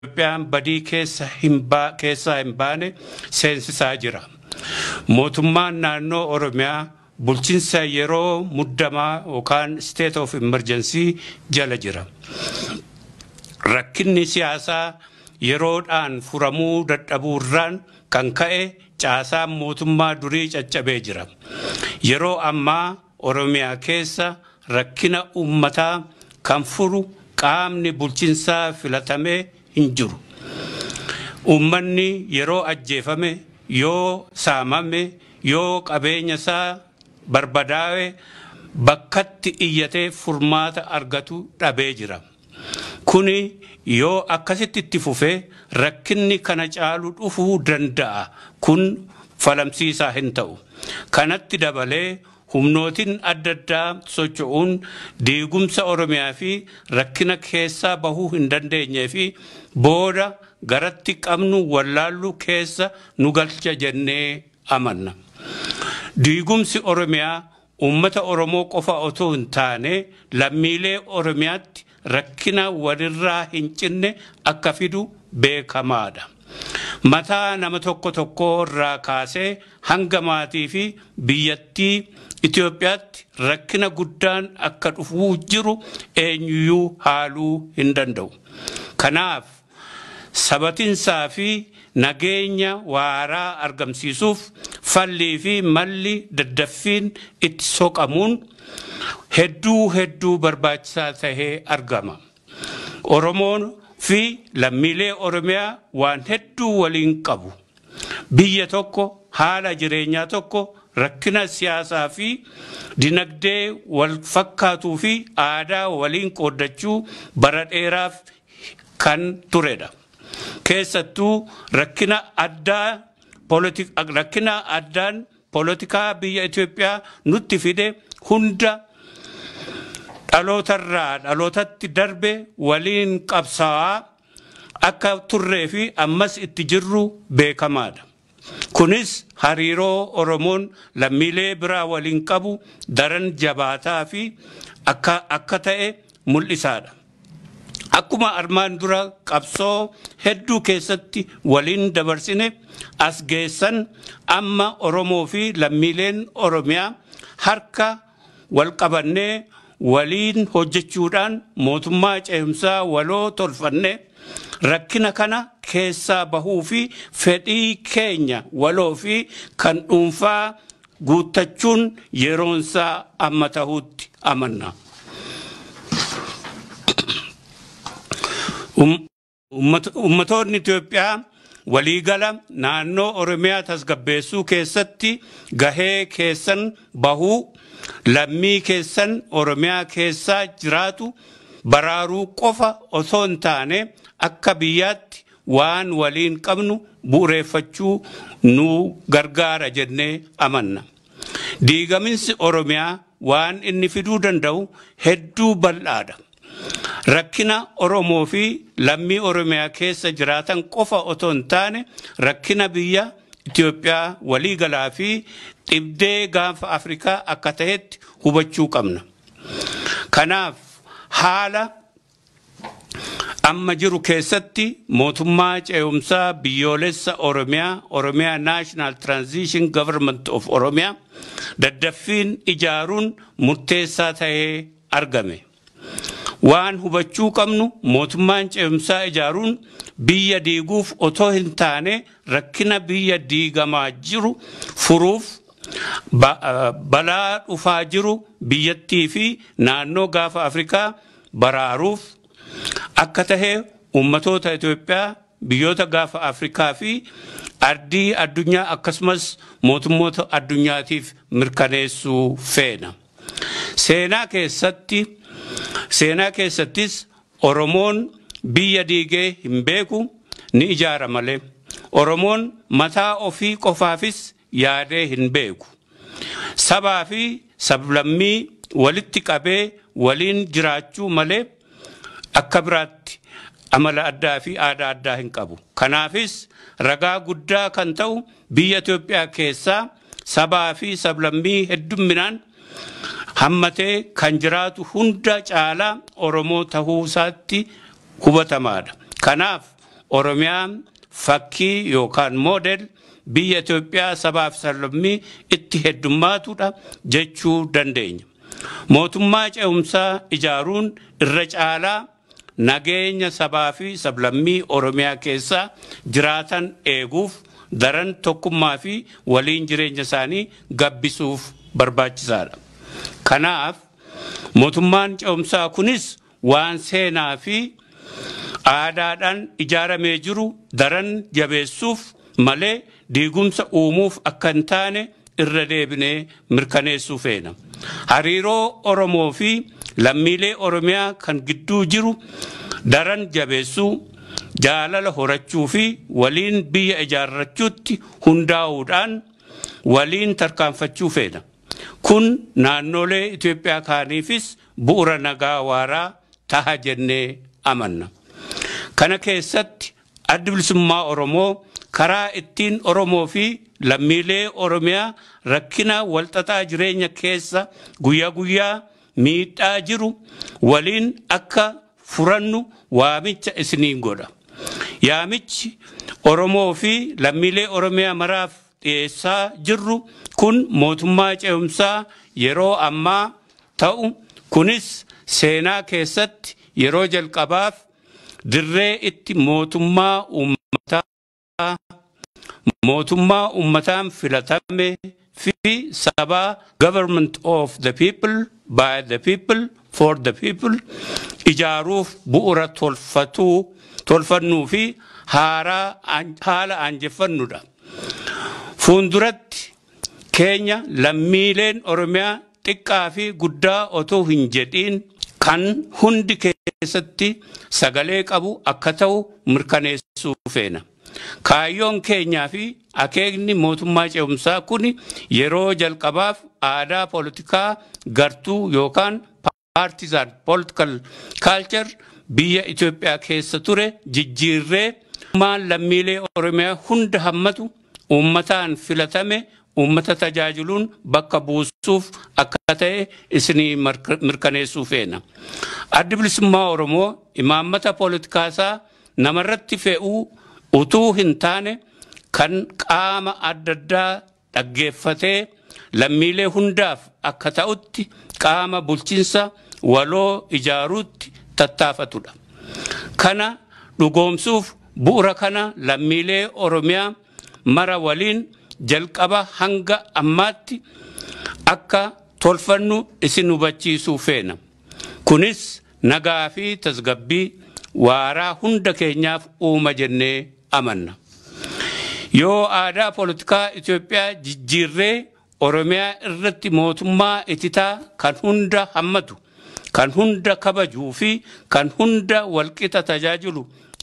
Itoophiyaan badii keessa hin baane seensisaa jira. Mootummaan naannoo Oromiyaa bulchiinsa yeroo muddamaa yookaan state of emergency jala jira. Rakkinni siyaasaa yeroodhaan furamuu dadhabuurraan kan ka'e caasaan mootummaa durii caccabee jira. Yeroo ammaa Oromiyaa keessa rakkina uummataa kan furu qaamni bulchiinsaa filatamee hin jiru. Uummanni yeroo ajjeefame, yoo saamame, yoo qabeenya isaa barbadaa'e bakkatti iyyatee furmaata argatu dhabee jira. Kuni yoo akkasitti itti fufee rakkinni kana caalu dhufuu danda'a. Kun falamsiisaa hin ta'u. Kanatti dabalee humnootiin adda addaa socho'uun diigumsa Oromiyaa fi rakkina keessaa bahuu hin dandeenyee fi booda garatti qabnu wallaallu keessa nu galcha jennee amanna. Diigumsi Oromiyaa uummata Oromoo qofa otoo hin taane lammiilee Oromiyaatti rakkina walirraa hin cinne akka fidu beekamaadha. Mataa nama tokko irraa kaasee hanga maatii fi biyyattii Itoophiyaatti rakkina guddaan akka dhufuu jiru eenyuyyuu haaluu hin danda'u. Kanaaf sabatinsaa fi nageenya waaraa argamsiisuuf fallii fi malli daddaffiin itti soqamuun hedduu barbaachisaa tahee argama. Oromoon fi lammiilee Oromiyaa waan hedduu waliin qabu. Biyya tokko, haala jireenyaa tokko, rakkina siyaasaa fi dinagdee wal fakkaatuu fi aadaa waliin qooddachuu bara dheeraaf kan turedha. Keessattuu rakkina addaan poolitikaa biyya Itoophiyaa nutti fide hunda dhalootarraa dhalootatti darbe waliin qabsaa'aa akka turree fi ammas itti jirru beekamaadha. Kunis hariiroo Oromoon lammiilee biraa waliin qabu daran jabaataa fi akka ta'e mul'isaadha. Akkuma armaan dura qabsoo hedduu keessatti waliin dabarsine as geessan amma Oromoo fi lammiileen Oromiyaa harka wal qabannee waliin hojjechuudhaan mootummaa ce'umsaa waloo tolfanne rakkina kana keessaa bahuu fi fedhii keenya waloo fi kan dhuunfaa guuttachuun yeroonsaa amma tahuutti amanna. Ummatoonni Itoophiyaa waliigala naannoo Oromiyaa tasgabbeessuu keessatti gahee keessan bahuu, lammii keessan Oromiyaa keessaa jiraatu baraaruu qofa osoo hin taane akka biyyaatti waan waliin qabnu bu'uureeffachuu nu gargaara jennee amanna. Diigaminsi Oromiyaa waan inni fiduu danda'u hedduu bal'aadha. Rakkina Oromoo fi lammii Oromiyaa keessa jiraatan qofa otoo hin taane rakkina biyya Itoophiyaa waliigalaa fi dhibdee gaanfa Afrikaa akka ta'etti hubachuu qabna. Kanaaf haala amma jiru keessatti mootummaa ce'umsaa biyyoolessa Oromiyaa National Transition Government of Oromiyaa daddaffiin ijaaruun murteessaa ta'ee argame. Waan hubachuu qabnu mootummaan ce'umsaa ijaaruun biyya diiguuf otoo hin taane rakkina biyya diigamaa jiru furuuf balaa dhufaa jiru biyyattii fi naannoo gaafa Afrikaa baraaruuf akka tahee ummatoota Itoophiyaa biyyoota gaafa Afrikaa fi ardii addunyaa akkasumas mootummoota addunyaatiif mirkaneessuu feena. Seenaa keessattis Oromoon biyya diigee hin beeku ni ijaara malee. Oromoon mataa ofii qofaafis yaadee hin beeku. Sabaa fi sablammii walitti qabee waliin jiraachuu malee akka biraatti amala addaa fi aadaa addaa hin qabu. Kanaafis ragaa guddaa kan ta'u biyya Itoophiyaa keessaa sabaa fi sablammii heddumminaan hammatee kan jiraatu hunda caalaa Oromoo tahuu isaatti hubatamaadha. Kanaaf Oromiyaan fakkii yookaan moodel biyya Itoophiyaa sabaaf sablammii itti heddummaatudha jechuu dandeenya. Mootummaa ce'umsaa ijaaruun irra caalaa nageenya sabaa fi sablammii Oromiyaa keessaa jiraatan eeguuf daran tokkummaa fi waliin jireenya isaanii gabbisuuf barbaachisaadha. Kanaaf mootummaan ce'umsaa kunis waan seenaa fi aadaadhaan ijaaramee jiru daran jabeessuuf malee diigumsa uumuuf akka hin taane irra deebinee mirkaneessuu feena. Hariiroo Oromoo fi lammiilee Oromiyaa kan gidduu jiru daran jabeessuu, jaalala horachuu fi waliin biyya ijaarrachuutti hundaa'uudhaan waliin tarkaanfachuu feena. Kun naannolee Itoophiyaa kaaniifis bu'uura nagaa waaraa taha jennee amanna. Kana keessatti addi bilisummaa Oromoo karaa ittiin Oromoo fi lammiilee Oromiyaa rakkina walxaxaa jireenya keessa guyyaa guyyaa miidhaa jiru waliin akka furannu waamicha isiniin godha. Yaamichi Oromoo fi lammiilee Oromiyaa maraaf dhiyeessaa jirru kun mootummaa ce'umsaa yeroo ammaa ta'u, kunis seenaa keessatti yeroo jalqabaaf dirree itti mootummaa ummataan filatame fi sabaa government of the people by the people for the people ijaaruuf bu'uura tolfannuu fi haala aanjeffannudha. Fuulduratti keenya lammiileen Oromiyaa xiqqaa fi guddaa otoo hin jedhiin kan hundi keessatti sagalee qabu akka ta'u mirkaneessuu feena. Kaayyoon keenyaa fi akeekni mootummaa ce'umsaa kun yeroo jalqabaaf aadaa poolitikaa gartuu yookaan partisan political culture biyya Itoophiyaa keessa ture jijjiirree lammiilee Oromiyaa hunda hammatu ummataan filatame ummata tajaajiluun bakka buusuuf akka ta'e isinii mirkaneessuu feena. Addi bilisummaa Oromoo imaammata pooletikaasaa namarratti fe'uu utuu hin taane kan qaama adda addaa dhaggeeffatee lammiilee hundaaf akka ta'utti qaama bulchiinsa waloo ijaaruutti tattaafatudha. Kana dhugoomsuuf bu'uura kana lammiilee Oromiyaa mara waliin jalqaba hanga ammaatti akka tolfannu isin hubachiisuu feena. Kunis nagaa fi tasgabbii waaraa hunda keenyaaf uuma jennee amanna. Yoo aadaa poolitikaa Itoophiyaa jijjiirree Oromiyaa irratti mootummaa ititaa kan hunda hammatu, kan hunda kabajuu fi kan hunda walqixa tajaajilu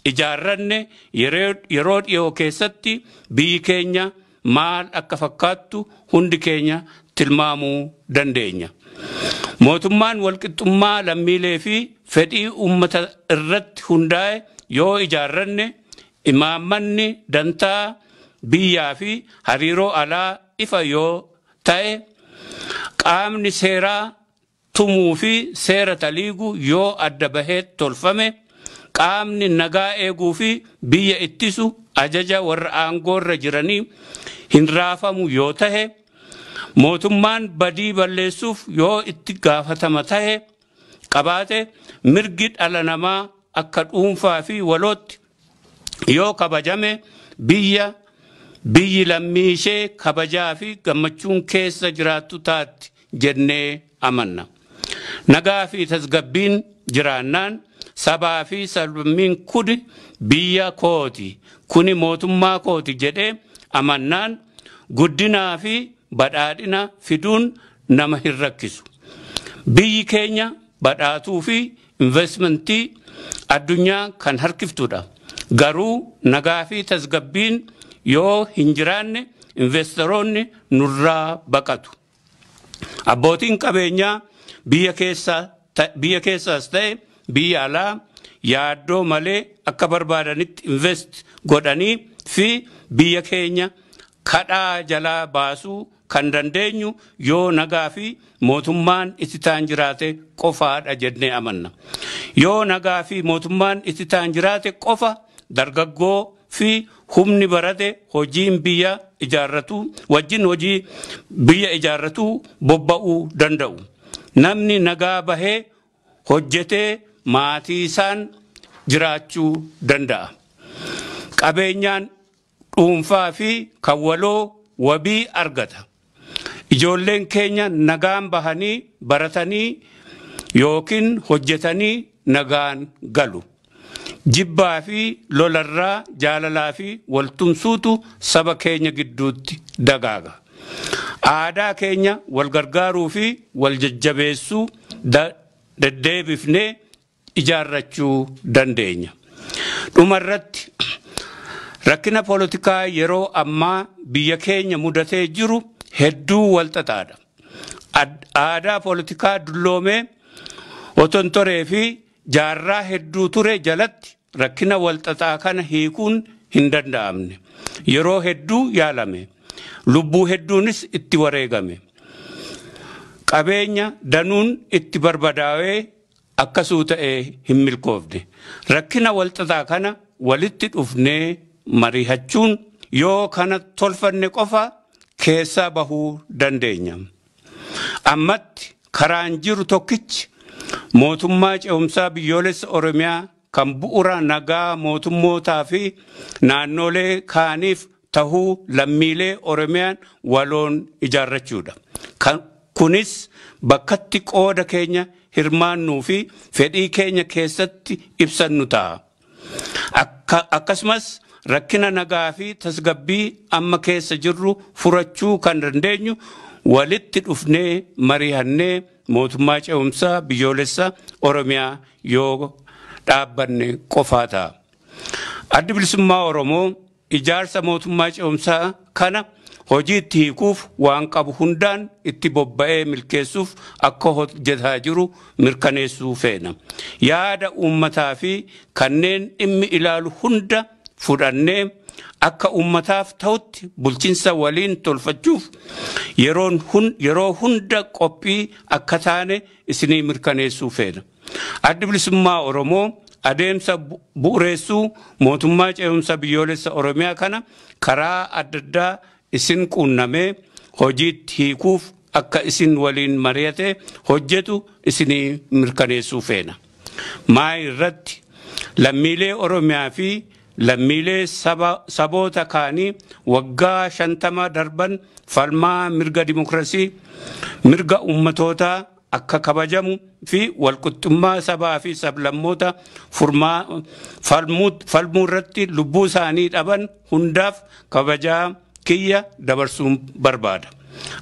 ijaarranne yeroo dhiyoo keessatti biyyi keenya maal akka fakkaattu hundi keenya tilmaamuu dandeenya. Mootummaan walqixxummaa lammiilee fi fedhii uummata irratti hundaa'e yoo ijaarranne imaammanni dantaa biyyaa fi hariiroo alaa ifa yoo ta'e qaamni seeraa tumuu fi seera taliiguu yoo adda bahee tolfame qaamni nagaa eeguu fi biyya ittisu ajaja warra aangoorra jiranii hin raafamu yoo ta'e mootummaan badii balleessuuf yoo itti gaafatama ta'e qabaate mirgi dhala namaa akka dhuunfaa fi walootti yoo kabajame biyyi lammii ishee kabajaa fi gammachuun keessa jiraattu taatti jennee amanna. Nagaa fi tasgabbiin jiraannaan sabaa fi sablammiin kuni biyya kooti, kuni mootummaa kooti jedhee amannaan guddinaa fi badhaadhina fiduun nama hin rakkisu. Biyyi keenya badhaatuu fi investmentii addunyaa kan harkiftudha. Garuu nagaa fi tasgabbiin yoo hin jiraanne investoroonni nurraa baqatu. Abbootiin qabeenyaa biyya keessaas ta'e biyya alaa yaaddoo malee akka barbaadanitti invest godhanii fi biyya keenya kadhaa jalaa baasuu kan dandeenyu yoo nagaa fi mootummaan ititaan jiraate qofaadha jennee amanna. Yoo nagaa fi mootummaan ititaan jiraate qofa dargaggoo fi humni barate hojiin biyya ijaarratu wajjin hojii biyya ijaarratu bobba'uu danda'u. Namni nagaa bahee hojjetee maatii isaan jiraachuu danda'a. Qabeenyaan dhuunfaa fi kawwaloo wabii argata. Ijoolleen keenya nagaan bahanii baratanii yookiin hojjetanii nagaan galu. Jibbaa fi lolarraa jaalalaa fi waltumsuutu saba keenya gidduutti dagaaga. Aadaa keenya wal gargaaruu fi wal jajjabeessuu deddeebifnee ijaarrachuu dandeenya. Dhumarratti rakkina poolitikaa yeroo ammaa biyya keenya mudatee jiru hedduu walxaxaadha. Aadaa poolitikaa dulloomee oton toree fi jaarraa hedduu ture jalatti rakkina walxaxaa kana hiikuun hin danda'amne. Yeroo hedduu yaalame. Lubbuu hedduunis itti wareegame. Qabeenya danuun itti barbadaa'ee akkasuu ta'ee hin milkoofne. Rakkina walxaxaa kana walitti dhufnee mari'achuun yoo kana tolfanne qofa keessaa bahuu dandeenya. Ammatti karaan jiru tokkichi mootummaa ce'umsaa biyyoolessa Oromiyaa kan bu'uura nagaa mootummootaa fi naannolee kaaniif tahuu lammiilee Oromiyaan waloon ijaarrachuudha. Kunis bakkatti qooda keenya hirmaannuu fi fedhii keenya keessatti ibsannu ta'a. Akkasumas rakkina nagaa fi tasgabbii amma keessa jirru furachuu kan dandeenyu walitti dhufnee mari'annee mootummaa ce'umsaa biyyoolessa Oromiyaa yoo dhaabbanne qofaa ta'a. Addi Bilisummaa Oromoo ijaarsa mootummaa ce'umsaa kana hojii itti hiikuuf waan qabu hundaan itti bobba'ee milkeessuuf akka hojjetaa jiru mirkaneessuu feena. Yaada uummataa fi kanneen dhimmi ilaalu hunda fudhannee akka uummataaf ta'utti bulchiinsa waliin tolfachuuf yeroo hunda qophii akka taane isinii mirkaneessuu feena. Addi Bilisummaa Oromoo adeemsa bu'uureessuu mootummaa ce'umsa biyyoolessa Oromiyaa kana karaa adda addaa isin quunnamee hojiitti hiikuuf akka isin waliin mari'ate hojjetu isinii mirkaneessuu feena. Maa irratti lammiilee Oromiyaa fi lammiilee saboota kaanii waggaa 50 darban falmaa mirga dimokiraasii mirga ummatootaa akka kabajamu fi walqixxummaa sabaa fi sablammoota falmuu irratti lubbuu isaanii dhaban hundaaf kabajaa kiyya dabarsuun barbaada.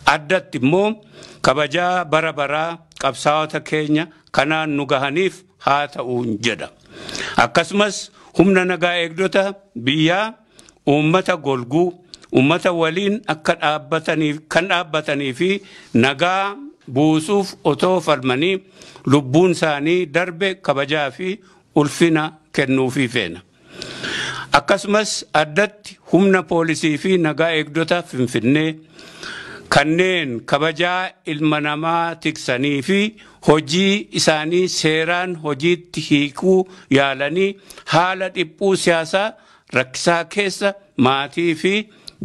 Addatti immoo kabajaa bara baraa qabsaa'ota keenya kanaan nu gahaniif haa ta'uun jedha. Akkasumas humna nagaa eegdota biyyaa uummata golguu uummata waliin akka dhaabbatanii fi nagaa buusuuf otoo falmanii lubbuun isaanii darbe kabajaa fi ulfina kennuufii feena. Akkasumas addatti humna poolisii fi nagaa eegdota Finfinnee kanneen kabajaa ilma namaa tiksanii fi hojii isaanii seeraan hojiitti hiikuu yaalanii haala dhiphuu siyaasaa rakkisaa keessa maatii fi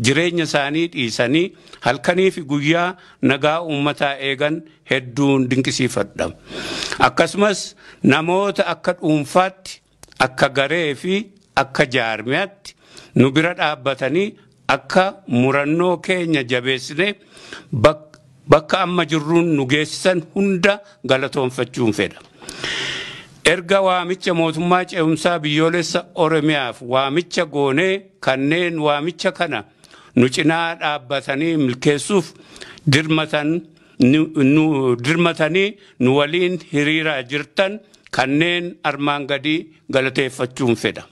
jireenya isaanii dhiisanii halkanii fi guyyaa nagaa uummataa eegan hedduun dinqisiifadha. Akkasumas namoota akka dhuunfaatti akka garee fi akka jaarmiyaatti nu bira dhaabbatanii akka murannoo keenya jabeessine bakka amma jirruun nu geessisan hunda galatoonfachuun fedha. Erga waamicha mootummaa ce'umsaa biyyoolessa Oromiyaaf waamicha goonee kanneen waamicha kana nu cinaa dhaabbatanii milkeessuuf dirmatanii nu waliin hiriiraa jirtan kanneen armaan gadii galateeffachuun fedha.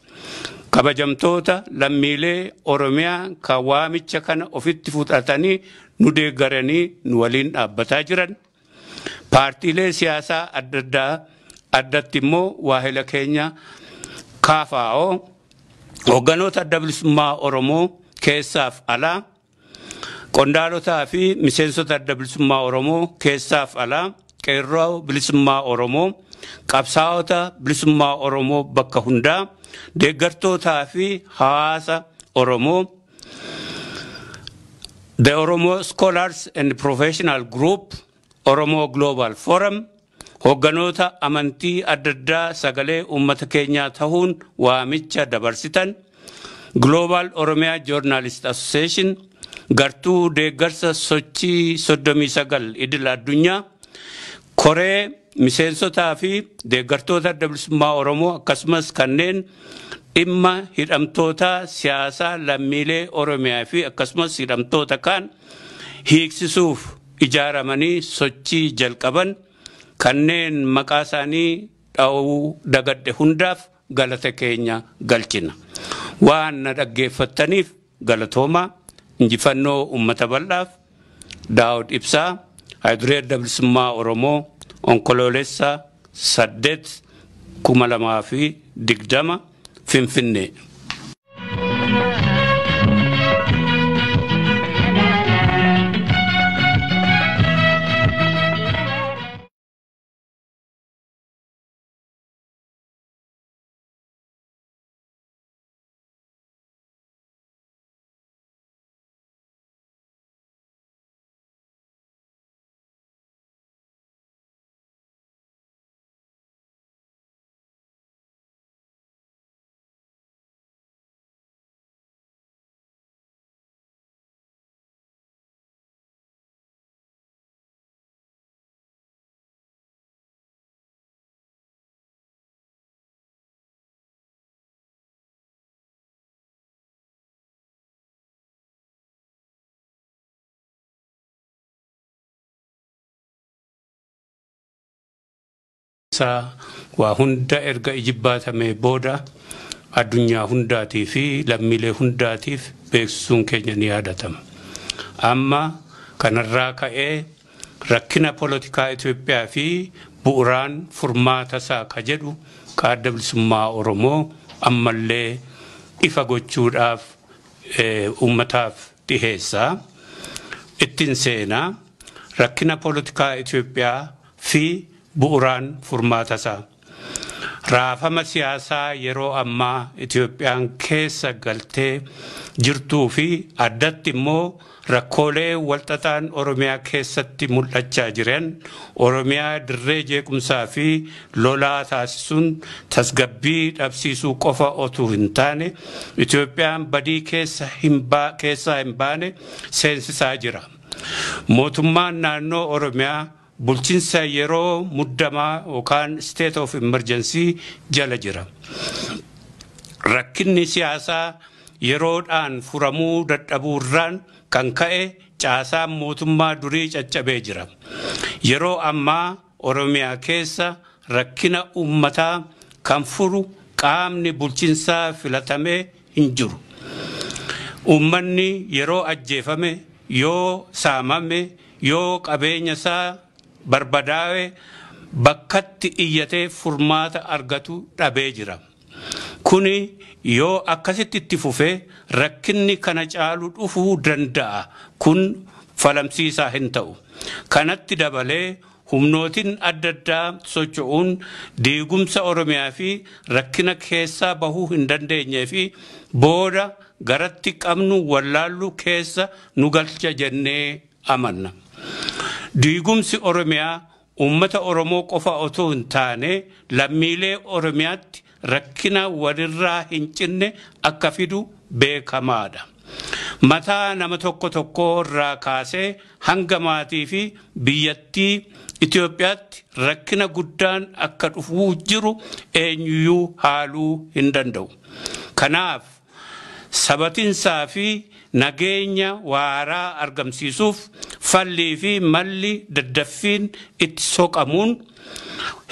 Kabajamtoota lammiilee Oromiyaa kan waamicha kana ofitti fudhatanii nu deeggaranii nu waliin dhaabbataa jiran. Paartiilee siyaasaa adda addaa addatti immoo waahila keenya KFO hogganoota adda bilisummaa Oromoo keessaaf alaa qondaalotaa fi miseensota adda bilisummaa Oromoo keessaaf alaa qeerroo bilisummaa Oromoo qabsaa'ota bilisummaa Oromoo bakka hundaa deeggartootaa fi hawaasa Oromoo, the Oromo Scholars and Professional Group, Oromo Global Forum, hogganoota amantii adda addaa sagalee uummata keenyaa ta'uun waamicha dabarsitan, Global Oromia Journalist Association, gartuu deeggarsa sochii 39 idil addunyaa, koree miseensotaa fi deeggartoota bilisummaa Oromoo akkasumas kanneen dhimma hidhamtoota siyaasaa lammiilee Oromiyaa fi akkasumas hidhamtoota kaan hiiksisuuf ijaaramanii sochii jalqaban kanneen maqaa isaanii dha'uu dagadde hundaaf galata keenya galchina. Waan na dhaggeeffattaniif galatoomaa. Injifannoo uummata bal'aaf. Daawud Ibsaa, Hayduree Bilisummaa Oromoo, Onkoloolessa 8/2020 Finfinnee. Waa hunda erga ijibbaatame booda addunyaa hundaatii fi lammiilee hundaatiif beeksisuun keenya ni yaadatama. Amma kanarraa ka'ee rakkina poolitikaa Itoophiyaa fi bu'uuraan furmaata isaa ka jedhu adda bilisummaa Oromoo ammallee ifa gochuudhaaf uummataaf dhiheessaa. Ittiin seenaa rakkina poolitikaa Itoophiyaa fi bu'uuraan furmaata isaa. Raafama siyaasaa yeroo ammaa Itoophiyaan keessa galtee jirtuu fi addatti immoo rakkoolee walxaxaan Oromiyaa keessatti mul'achaa jiran Oromiyaa dirree jeequmsaa fi lolaa taasisuun tasgabbii dhabsiisuu qofa otuu hin taane Itoophiyaan badii keessaa hin baane seensisaa jira. Mootummaan naannoo Oromiyaa bulchiinsa yeroo muddamaa yookaan state of emergency jala jira. Rakkinni siyaasaa yeroodhaan furamuu dadhabuurraan kan ka'e caasaan mootummaa durii caccabee jira. Yeroo ammaa Oromiyaa keessa rakkina uummataa kan furu qaamni bulchiinsaa filatamee hin jiru. Uummanni yeroo ajjeefame, yoo saamame, yoo qabeenya isaa barbadaa'e bakkatti iyyatee furmaata argatu dhabee jira. Kuni yoo akkasitti itti fufee rakkinni kana caalu dhufuu danda'a. Kun falamsiisaa hin ta'u. Kanatti dabalee humnootiin adda addaa socho'uun diigumsa Oromiyaa fi rakkina keessaa bahuu hin dandeenyee fi booda garatti qabnu wallaallu keessa nu galcha jennee amanna. Diigumsi Oromiyaa uummata Oromoo qofa otoo hin taane lammiilee Oromiyaatti rakkina walirraa hin cinne akka fidu beekamaadha. Mataa nama tokko irraa kaasee hanga maatii fi biyyattii Itoophiyaatti rakkina guddaan akka dhufuu jiru eenyuyyuu haaluu hin danda'u. Kanaaf sabatinsaa fi nageenya waaraa argamsiisuuf fallii fi malli daddaffiin itti soqamuun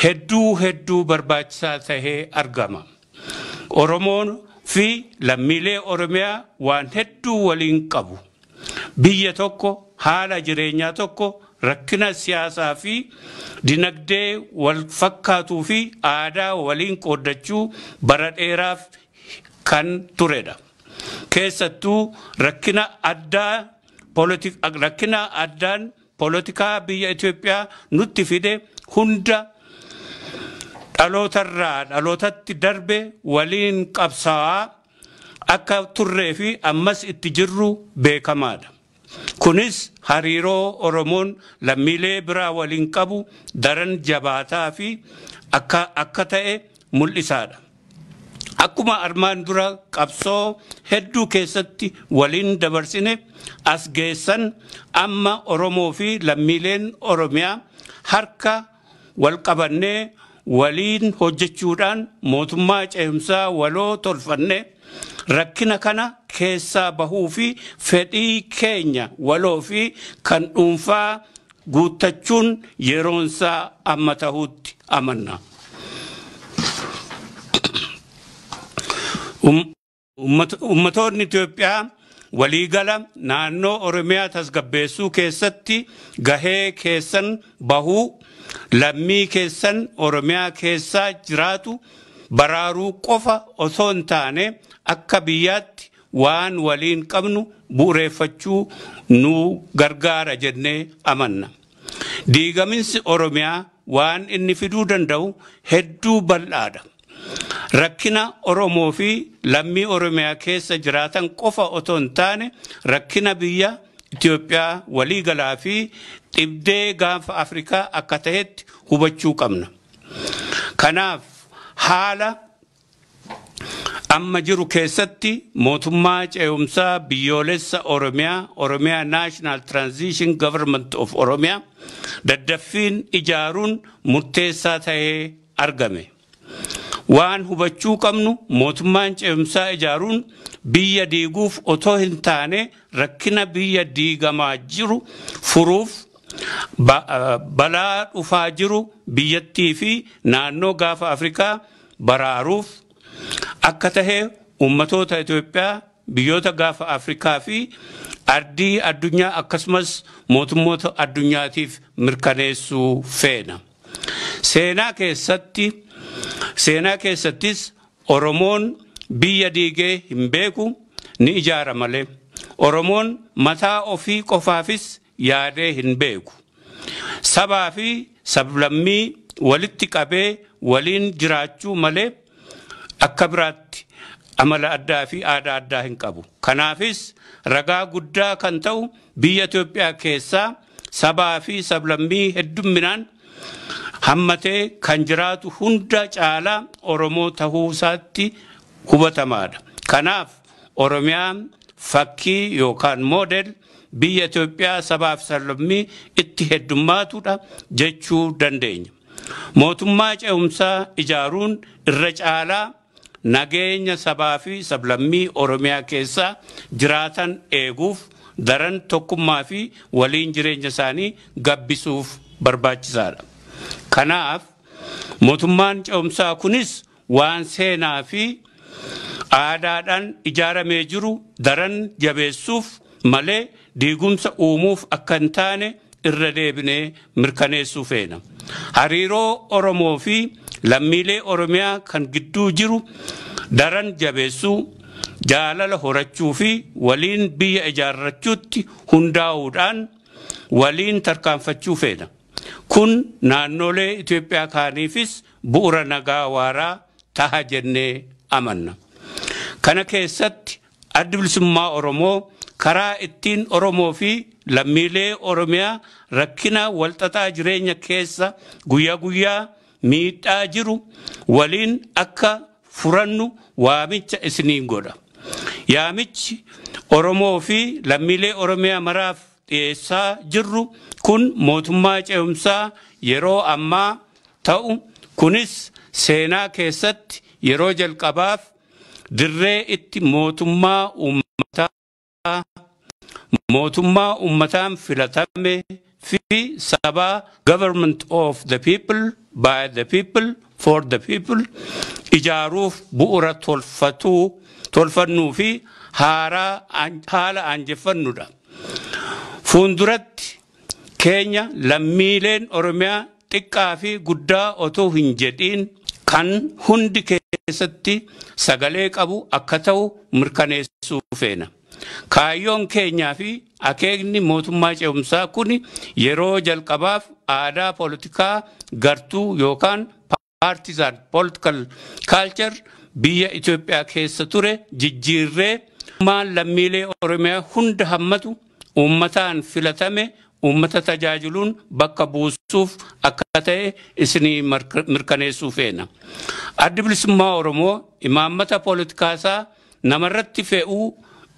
hedduu barbaachisaa tahee argama. Oromoon fi lammiilee Oromiyaa waan hedduu waliin qabu. Biyya tokko, haala jireenyaa tokko, rakkina siyaasaa fi dinagdee wal fakkaatuu fi aadaa waliin qooddachuu bara dheeraaf kan turedha. Keessattuu rakkina addaan poolitikaa biyya Itoophiyaa nutti fide hunda dhalootarraa dhalootatti darbe waliin qabsaa'aa akka turree fi ammas itti jirru beekamaadha. Kunis hariiroo Oromoon lammiilee biraa waliin qabu daran jabaataa fi akka ta'e mul'isaadha. Akkuma armaan dura qabsoo hedduu keessatti waliin dabarsine as geessan amma Oromoo fi lammiileen Oromiyaa harka wal qabannee waliin hojjechuudhaan mootummaa ce'umsaa waloo tolfanne rakkina kana keessaa bahuu fi fedhii keenya waloo fi kan dhuunfaa guuttachuun yeroonsaa amma ta'utti amanna. Ummatoonni Itoophiyaa waliigala naannoo Oromiyaa tasgabbeessuu keessatti gahee keessan bahuu lammii keessan Oromiyaa keessaa jiraatu baraaruu qofa osoo hin taane akka biyyaatti waan waliin qabnu bu'uureeffachuu nu gargaara jennee amanna. Diigaminsi Oromiyaa waan inni fiduu danda'u hedduu bal'aadha. Rakkina Oromoo fi lammii Oromiyaa keessa jiraatan qofa osoo hin taane rakkina biyya Itoophiyaa waliigalaa fi dhibdee gaafa Afrikaa akka ta'etti hubachuu qabna. Kanaaf haala amma jiru keessatti mootummaa ce'umsaa biyyoolessa Oromiyaa National Transition Government of Oromiyaa daddaffiin ijaaruun murteessaa ta'ee argame. Waan hubachuu qabnu mootummaan ce'umsaa ijaaruun biyya diiguuf otoo hin taane rakkina biyya diigamaa jiru furuuf balaa dhufaa jiru biyyattii fi naannoo gaafa Afrikaa baraaruuf akka tahe ummatoota Itoophiyaa biyyoota gaafa Afrikaa fi ardii addunyaa akkasumas mootummoota addunyaatiif mirkaneessuu feena. Seenaa keessattis Oromoon biyya diigee hin beeku ni ijaara malee. Oromoon mataa ofii qofaafis yaadee hin beeku. Sabaa fi sablammii walitti qabee waliin jiraachuu malee akka biraatti amala addaa fi aadaa addaa hin qabu. Kanaafis ragaa guddaa kan ta'u biyya Itoophiyaa keessaa sabaa fi sablammii heddumminaan hammatee kan jiraatu hunda caalaa Oromoo ta'uu isaatti hubatamaadha. Kanaaf Oromiyaan fakkii yookaan moodel biyya Itoophiyaa sabaa fi sablammii itti heddummaatudha jechuu dandeenya. Mootummaa ce'umsaa ijaaruun irra caalaa nageenya sabaa fi sablammii Oromiyaa keessaa jiraatan eeguuf daran tokkummaa fi waliin jireenya isaanii gabbisuuf barbaachisaadha. Kanaaf mootummaan ce'umsaa kunis waan seenaa fi aadaadhaan ijaaramee jiru daran jabeessuuf malee diigumsa uumuuf akka hin taane irra deebinee mirkaneessuu feena. Hariiroo Oromoo fi lammiilee Oromiyaa kan gidduu jiru daran jabeessuu, jaalala horachuu fi waliin biyya ijaarrachuutti hundaa'uudhaan waliin tarkaanfachuu feena. Kun naannolee Itoophiyaa kaaniifis bu'uura nagaa waaraa taha jennee amanna. Kana keessatti addi bilisummaa Oromoo karaa ittiin Oromoo fi lammiilee Oromiyaa rakkina walxaxaa jireenya keessa guyyaa guyyaa miidhaa jiru waliin akka furannu waamicha isiniin godha. Yaamichi Oromoo fi lammiilee Oromiyaa maraaf dhiyeessaa jirru kun mootummaa ce'umsaa yeroo ammaa ta'u kunis seenaa keessatti yeroo jalqabaaf dirree itti mootummaa uummataan filatame fi sabaa government of the people by the people for the people ijaaruuf bu'uura tolfannuu fi haala aanjeffannudha. Fuulduratti keenya lammiileen Oromiyaa xiqqaa fi guddaa otoo hin jedhiin kan hundi keessatti sagalee qabu akka ta'u mirkaneessuu feena. Kaayyoon keenyaa fi akeekni mootummaa ce'umsaa kun yeroo jalqabaaf aadaa poolitikaa gartuu yookaan partisan political culture biyya Itoophiyaa keessa ture jijjiirree maan lammiilee Oromiyaa hunda hammatu ummataan filatame ummata tajaajiluun bakka buusuuf akka ta'e isinii mirkaneessuu feena. Addi Bilisummaa Oromoo imaammata politikaasaa namarratti fe'uu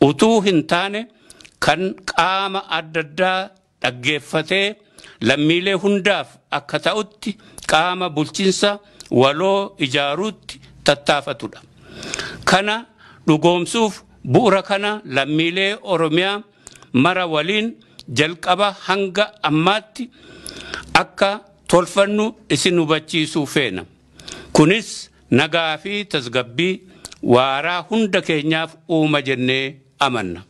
utuu hin taane kan qaama adda addaa dhaggeeffatee lammiilee hundaaf akka ta'utti qaama bulchiinsa waloo ijaaruutti tattaafatudha. Kana dhugoomsuuf bu'uura kana lammiilee Oromiyaa mara waliin jalqaba hanga ammaatti akka tolfannu isin hubachiisuu feena. Kunis nagaa fi tasgabbii waaraa hunda keenyaaf uuma jennee amanna.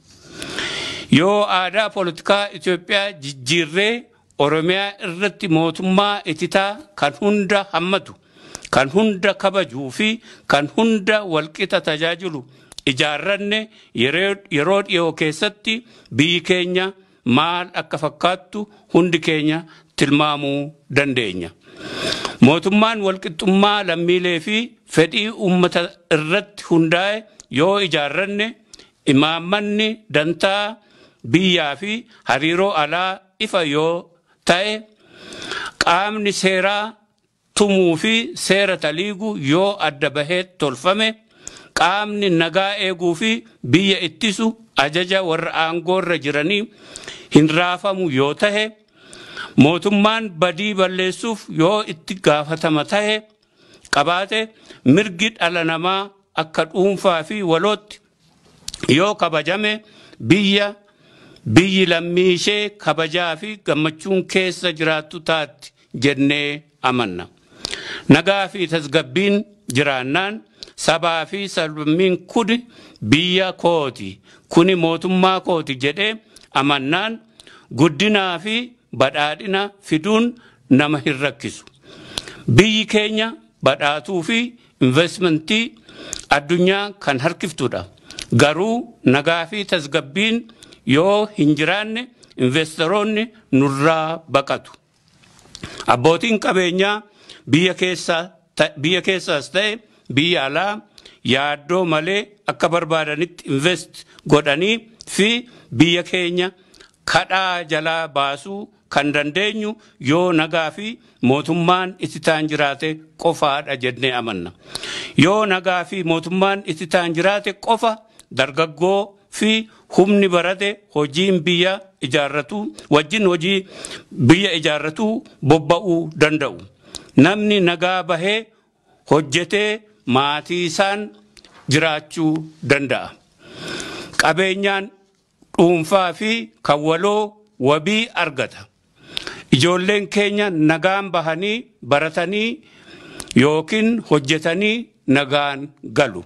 Yoo aadaa politikaa Itoophiyaa jijjiirree Oromiyaa irratti mootummaa ititaa kan hunda hammatu, kan hunda kabajuu fi kan hunda walqixa tajaajilu ijaarranne yeroo dhiyoo keessatti biyyi keenya maal akka fakkaattu hundi keenya tilmaamuu dandeenya. Mootummaan walqixxummaa lammiilee fi fedhii ummata irratti hundaa'e yoo ijaarranne imaammanni dantaa biyyaa fi hariiroo alaa ifa yoo ta'e qaamni seeraa tumuu fi seera taliiguu yoo adda bahee tolfame qaamni nagaa eeguu fi biyya ittisu ajaja warra aangoorra jiranii hin raafamu yoo ta'e mootummaan badii balleessuuf yoo itti gaafatama ta'e qabaate mirgi dhala namaa akka dhuunfaa fi walootti yoo kabajame biyyi lammii ishee kabajaa fi gammachuun keessa jiraattu taatti jennee amanna. Nagaa fi tasgabbiin jiraannaan sabaa fi sablammiin kuni biyya kooti, kuni mootummaa kooti jedhee amannaan guddinaa fi badhaadhina fiduun nama hin rakkisu. Biyyi keenya badhaatuu fi investmentii addunyaa kan harkiftudha. Garuu nagaa fi tasgabbiin yoo hin jiraanne investoroonni nurraa baqatu. Abbootiin qabeenyaa biyya keessaas ta'e biyya alaa yaaddoo malee akka barbaadanitti invest godhanii fi biyya keenya kadhaa jalaa baasuu kan dandeenyu yoo nagaa fi mootummaan ititaan jiraate qofaadha jennee amanna. Yoo nagaa fi mootummaan ititaan jiraate qofa dargaggoo fi humni barate hojiin biyya ijaarratu bobba'uu danda'u. Namni nagaa bahee hojjetee maatii isaan jiraachuu danda'a. Qabeenyaan dhuunfaa fi kan waloo wabii argata. Ijoolleen keenya nagaan bahanii baratanii yookiin hojjetanii nagaan galu.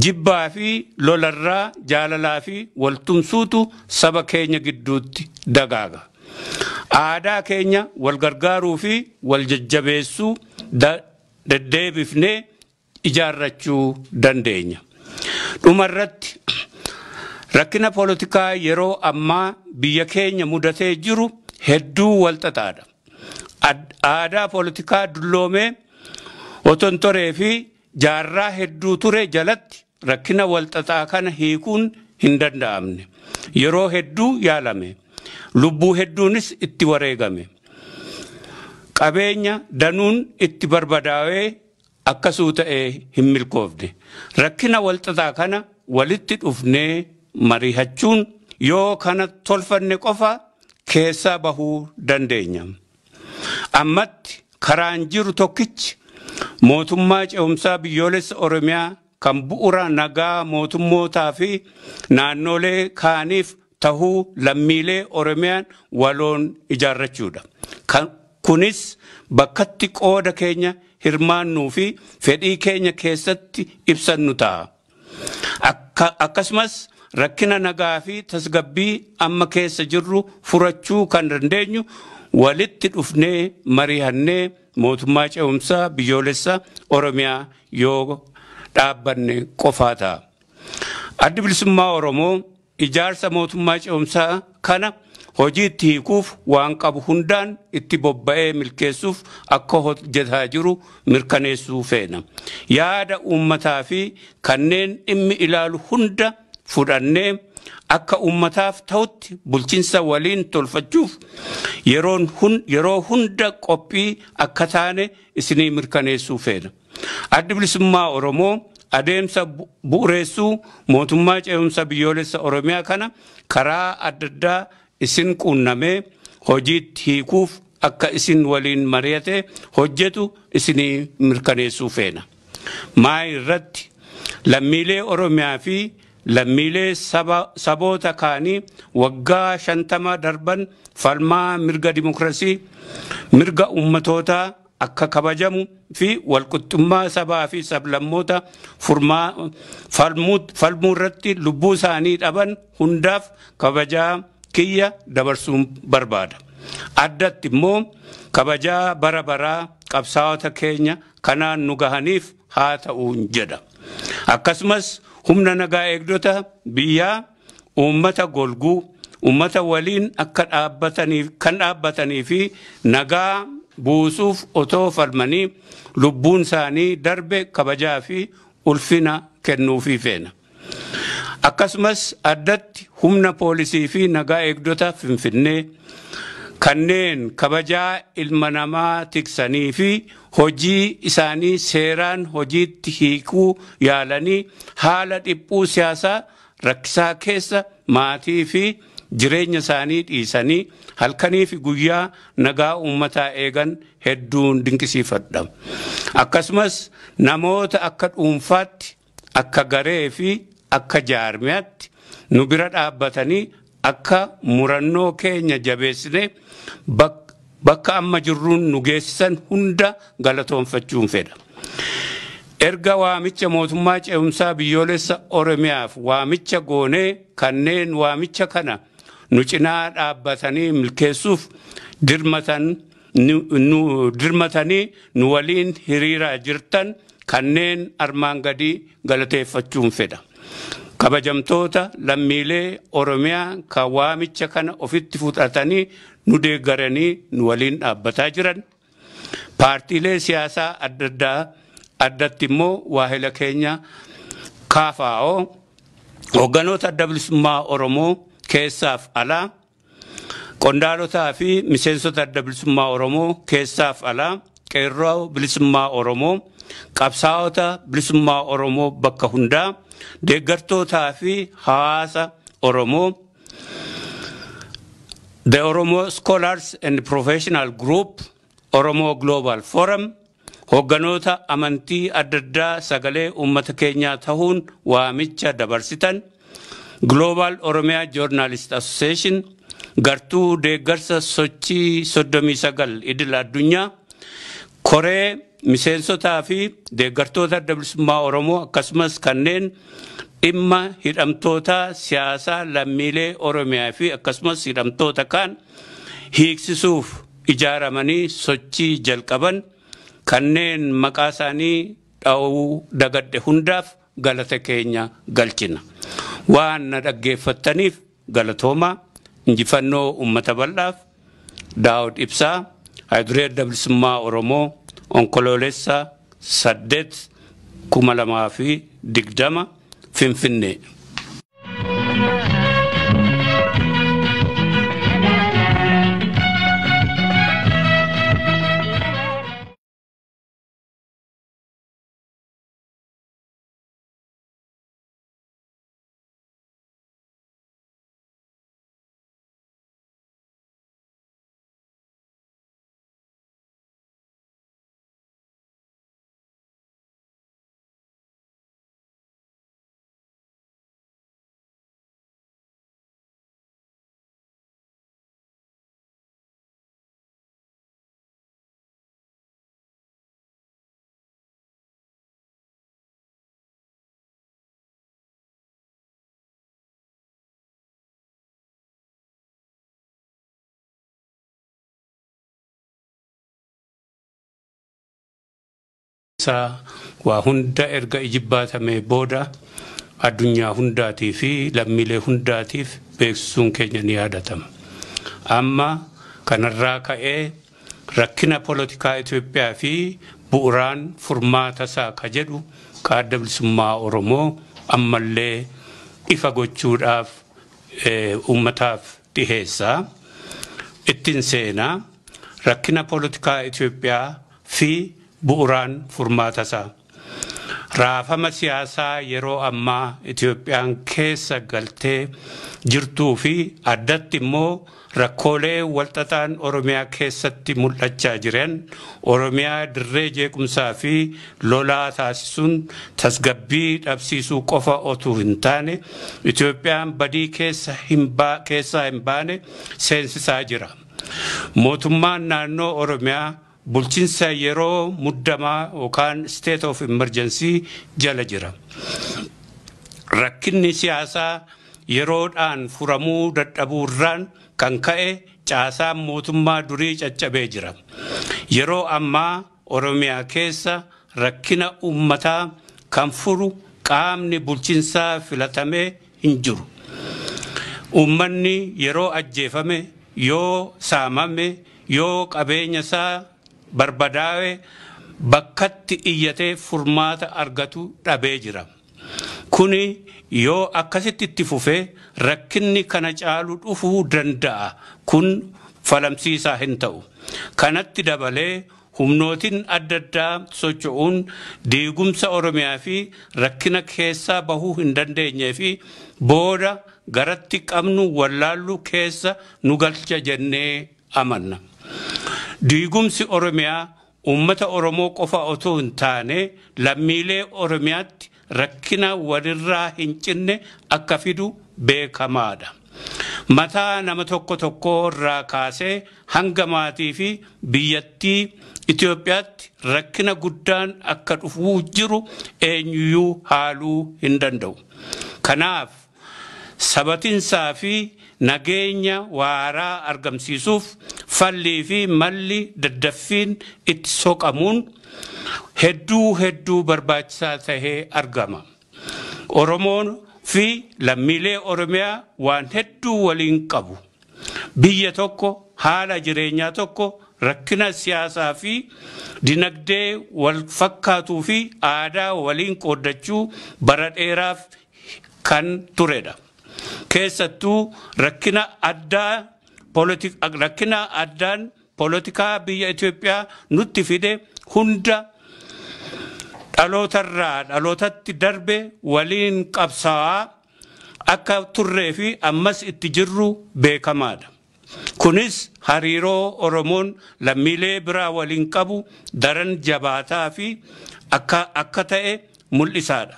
Jibbaa fi lolarraa jaalalaa fi waltumsuutu saba keenya gidduutti dagaaga. Aadaa keenya wal gargaaruu fi wal jajjabeessuu deddeebifnee ijaarrachuu dandeenya. Dhumarratti rakkina politikaa yeroo ammaa biyya keenya mudatee jiru hedduu walxaxaadha. Aadaa politikaa dulloomee oton toree fi jaarraa hedduu ture jalatti rakkina walxaxaa kana hiikuun hin danda'amne. Yeroo hedduu yaalame. Lubbuu hedduunis itti wareegame. Qabeenya danuun itti barbadaa'ee akkasuu ta'ee hin milkoofne. Rakkina walxaxaa kana walitti dhufnee mari'achuun yoo kana tolfanne qofa keessaa bahuu dandeenya. Ammatti karaan jiru tokkichi mootummaa ce'umsaa biyyoolessa Oromiyaa kan bu'uura nagaa mootummootaa fi naannolee kaaniif tahuu lammiilee Oromiyaan waloon ijaarrachuudha. Kunis bakkatti qooda keenya hirmaannuu fi fedhii keenya keessatti ibsannu ta'a. Akkasumas rakkina nagaa fi tasgabbii amma keessa jirru furachuu kan dandeenyu walitti dhufnee mari'annee mootummaa ce'umsaa biyyoolessa Oromiyaa yoo dhaabbanne qofaa ta'a. Addi Bilisummaa Oromoo ijaarsa mootummaa ce'umsaa kana hojiitti hiikuuf waan qabu hundaan itti bobba'ee milkeessuuf akka hojjetaa jiru mirkaneessuu feena. Yaada uummataa fi kanneen dhimmi ilaalu hunda fudhannee akka uummataaf ta'utti bulchiinsa waliin tolfachuuf yeroo hunda qophii akka taane isinii mirkaneessuu feena. Addi Bilisummaa Oromoo adeemsa bu'uureessuu mootummaa ce'umsa biyyoolessa Oromiyaa kana karaa adda addaa isin quunnamee hojiitti hiikuuf akka isin waliin mari'ate hojjetu isinii mirkaneessuu feena. Maa irratti lammiilee Oromiyaa fi lammiilee saboota kaanii waggaa 50 darban falmaa mirga dimokiraasii mirga uummatootaa akka kabajamu fi walqixxummaa sabaa fi sablammoota falmuu irratti lubbuu isaanii dhaban hundaaf kabajaa kiyya dabarsuun barbaada. Addatti immoo kabajaa bara baraa qabsaa'ota keenya kanaan nu gahaniif haa ta'uun jedha. Akkasumas humna nagaa eegdota biyyaa uummata golguu uummata waliin akka dhaabbatanii fi nagaa buusuuf otoo falmanii lubbuun isaanii darbe kabajaa fi ulfina kennuufii feena. Akkasumas addatti humna poolisii fi nagaa eegdota Finfinnee kanneen kabajaa ilma namaa tiksanii fi hojii isaanii seeraan hojiitti hiikuu yaalanii haala dhiphuu siyaasaa rakkisaa keessa maatii fi jireenya isaanii dhiisanii halkanii fi guyyaa nagaa uummataa eegan hedduun dinqisiifadha. Akkasumas namoota akka dhuunfaatti akka garee fi akka jaarmiyaatti nu bira dhaabbatanii akka murannoo keenya jabeessine bakka amma jirruun nu geessisan hunda galatoonfachuun fedha. Erga waamicha mootummaa ce'umsaa biyyoolessa Oromiyaaf waamicha goonee kanneen waamicha kana nu cinaa dhaabbatanii milkeessuuf dirmatanii nu waliin hiriiraa jirtan kanneen armaan gadii galateeffachuun fedha. Kabajamtoota lammiilee Oromiyaa kan waamicha kana ofitti fudhatanii nu deeggaranii nu waliin dhaabbataa jiran, paartiilee siyaasaa adda addaa addatti immoo waahila keenya KFO hogganoota adda bilisummaa Oromoo keessaaf alaa, qondaalotaa fi miseensota adda bilisummaa Oromoo keessaaf alaa, qeerroo bilisummaa Oromoo, qabsaa'ota bilisummaa Oromoo bakka hundaa, deeggartootaa fi hawaasa Oromoo, the Oromo Scholars and Professional Group, Oromo Global Forum, hogganoota amantii adda addaa sagalee uummata keenyaa ta'uun waamicha dabarsitan, Global Oromia Journalist Association, gartuu deeggarsa sochii 39 idil addunyaa, koree miseensotaa fi deeggartoota adda bilisummaa Oromoo akkasumas kanneen dhimma hidhamtoota siyaasaa lammiilee Oromiyaa fi akkasumas hidhamtoota kaan hiiksisuuf ijaaramanii sochii jalqaban kanneen maqaa isaanii dha'uu dagadde hundaaf galata keenya galchina. Waan na dhaggeeffattaniif galatoomaa. Injifannoo uummata bal'aaf. Daawud Ibsaa, Hayduree Adda Bilisummaa Oromoo, Onkoloolessa 8/2020 Finfinnee. Waa hunda erga ijibbaatame booda addunyaa hundaatii fi lammiilee hundaatiif beeksisuun keenya ni yaadatama. Amma kanarraa ka'ee rakkina poolitikaa Itoophiyaa fi bu'uuraan furmaata isaa ka jedhu Adda Bilisummaa Oromoo ammallee ifa gochuudhaaf ummataaf dhiheessaa. Ittiin seenaa rakkina poolitikaa Itoophiyaa fi bu'uuraan furmaata isaa. Raafama siyaasaa yeroo ammaa Itoophiyaan keessa galtee jirtuu fi addatti immoo rakkoolee walxaxaan Oromiyaa keessatti mul'achaa jiran Oromiyaa dirree jeequmsaa fi lolaa taasisuun tasgabbii dhabsiisuu qofa otuu hin taane Itoophiyaan badii keessaa hin baane seensisaa jira. Mootummaan naannoo Oromiyaa bulchiinsa yeroo muddamaa yookaan state of emergency jala jira. Rakkinni siyaasaa yeroodhaan furamuu dadhabuurraan kan ka'e caasaan mootummaa durii caccabee jira. Yeroo ammaa Oromiyaa keessa rakkina uummataa kan furu qaamni bulchiinsaa filatamee hin jiru. Uummanni yeroo ajjeefame, yoo saamame, yoo qabeenya isaa barbadaa'e bakkatti iyyatee furmaata argatu dhabee jira. Kuni yoo akkasitti itti fufee rakkinni kana caalu dhufuu danda'a. Kun falamsiisaa hin ta'u. Kanatti dabalee humnootiin adda addaa socho'uun diigumsa Oromiyaa fi rakkina keessaa bahuu hin dandeenyee fi booda garatti qabnu wallaallu keessa nu galcha jennee amanna. Diigumsi Oromiyaa uummata Oromoo qofa otoo hin taane lammiilee Oromiyaatti rakkina walirraa hin cinne akka fidu beekamaadha. Mataa nama tokko irraa kaasee hanga maatii fi biyyattii Itoophiyaatti rakkina guddaan akka dhufuu jiru eenyuyyuu haaluu hin danda'u. Kanaaf sabatinsaa fi nageenya waaraa argamsiisuuf fallii fi malli daddaffiin itti soqamuun hedduu barbaachisaa tahee argama. Oromoon fi lammiilee Oromiyaa waan hedduu waliin qabu. Biyya tokko, haala jireenyaa tokko, rakkina siyaasaa fi dinagdee wal fakkaatuu fi aadaa waliin qooddachuu bara dheeraaf kan turedha. Keessattuu rakkina addaan poolitikaa biyya Itoophiyaa nutti fide hunda dhalootarraa dhalootatti darbe waliin qabsaa'aa akka turree fi ammas itti jirru beekamaadha. Kunis hariiroo Oromoon lammiilee biraa waliin qabu daran jabaataa fi akka ta'e mul'isaadha.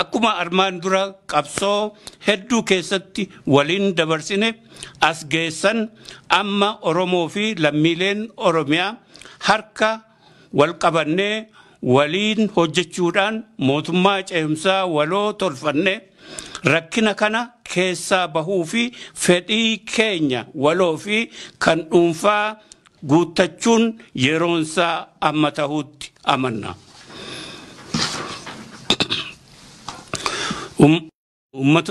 Akkuma armaan dura qabsoo hedduu keessatti waliin dabarsine as geessan amma Oromoo fi lammiileen Oromiyaa harka wal qabannee waliin hojjechuudhaan mootummaa ce'umsaa waloo tolfanne rakkina kana keessaa bahuu fi fedhii keenya waloo fi kan dhuunfaa guuttachuun yeroonsaa amma tahuutti amanna.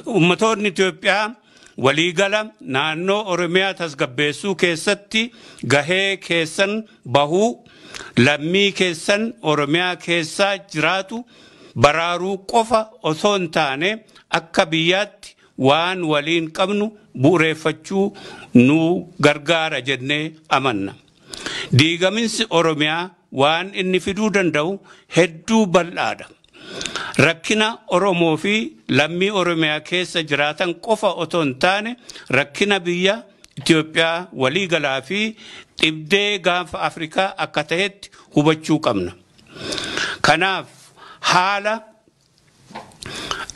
Ummatoonni Itoophiyaa waliigala naannoo Oromiyaa tasgabbeessuu keessatti gahee keessan bahuu lammii keessan Oromiyaa keessaa jiraatu baraaruu qofa osoo hin taane akka biyyaatti waan waliin qabnu bu'uureeffachuu nu gargaara jennee amanna. Diigaminsi Oromiyaa waan inni fiduu danda'u hedduu bal'aadha. Rakkina Oromoo fi lammii Oromiyaa keessa jiraatan qofa otoo hin taane rakkina biyya Itoophiyaa waliigalaa fi dhibdee gaanfa Afrikaa akka ta'etti hubachuu qabna. Kanaaf haala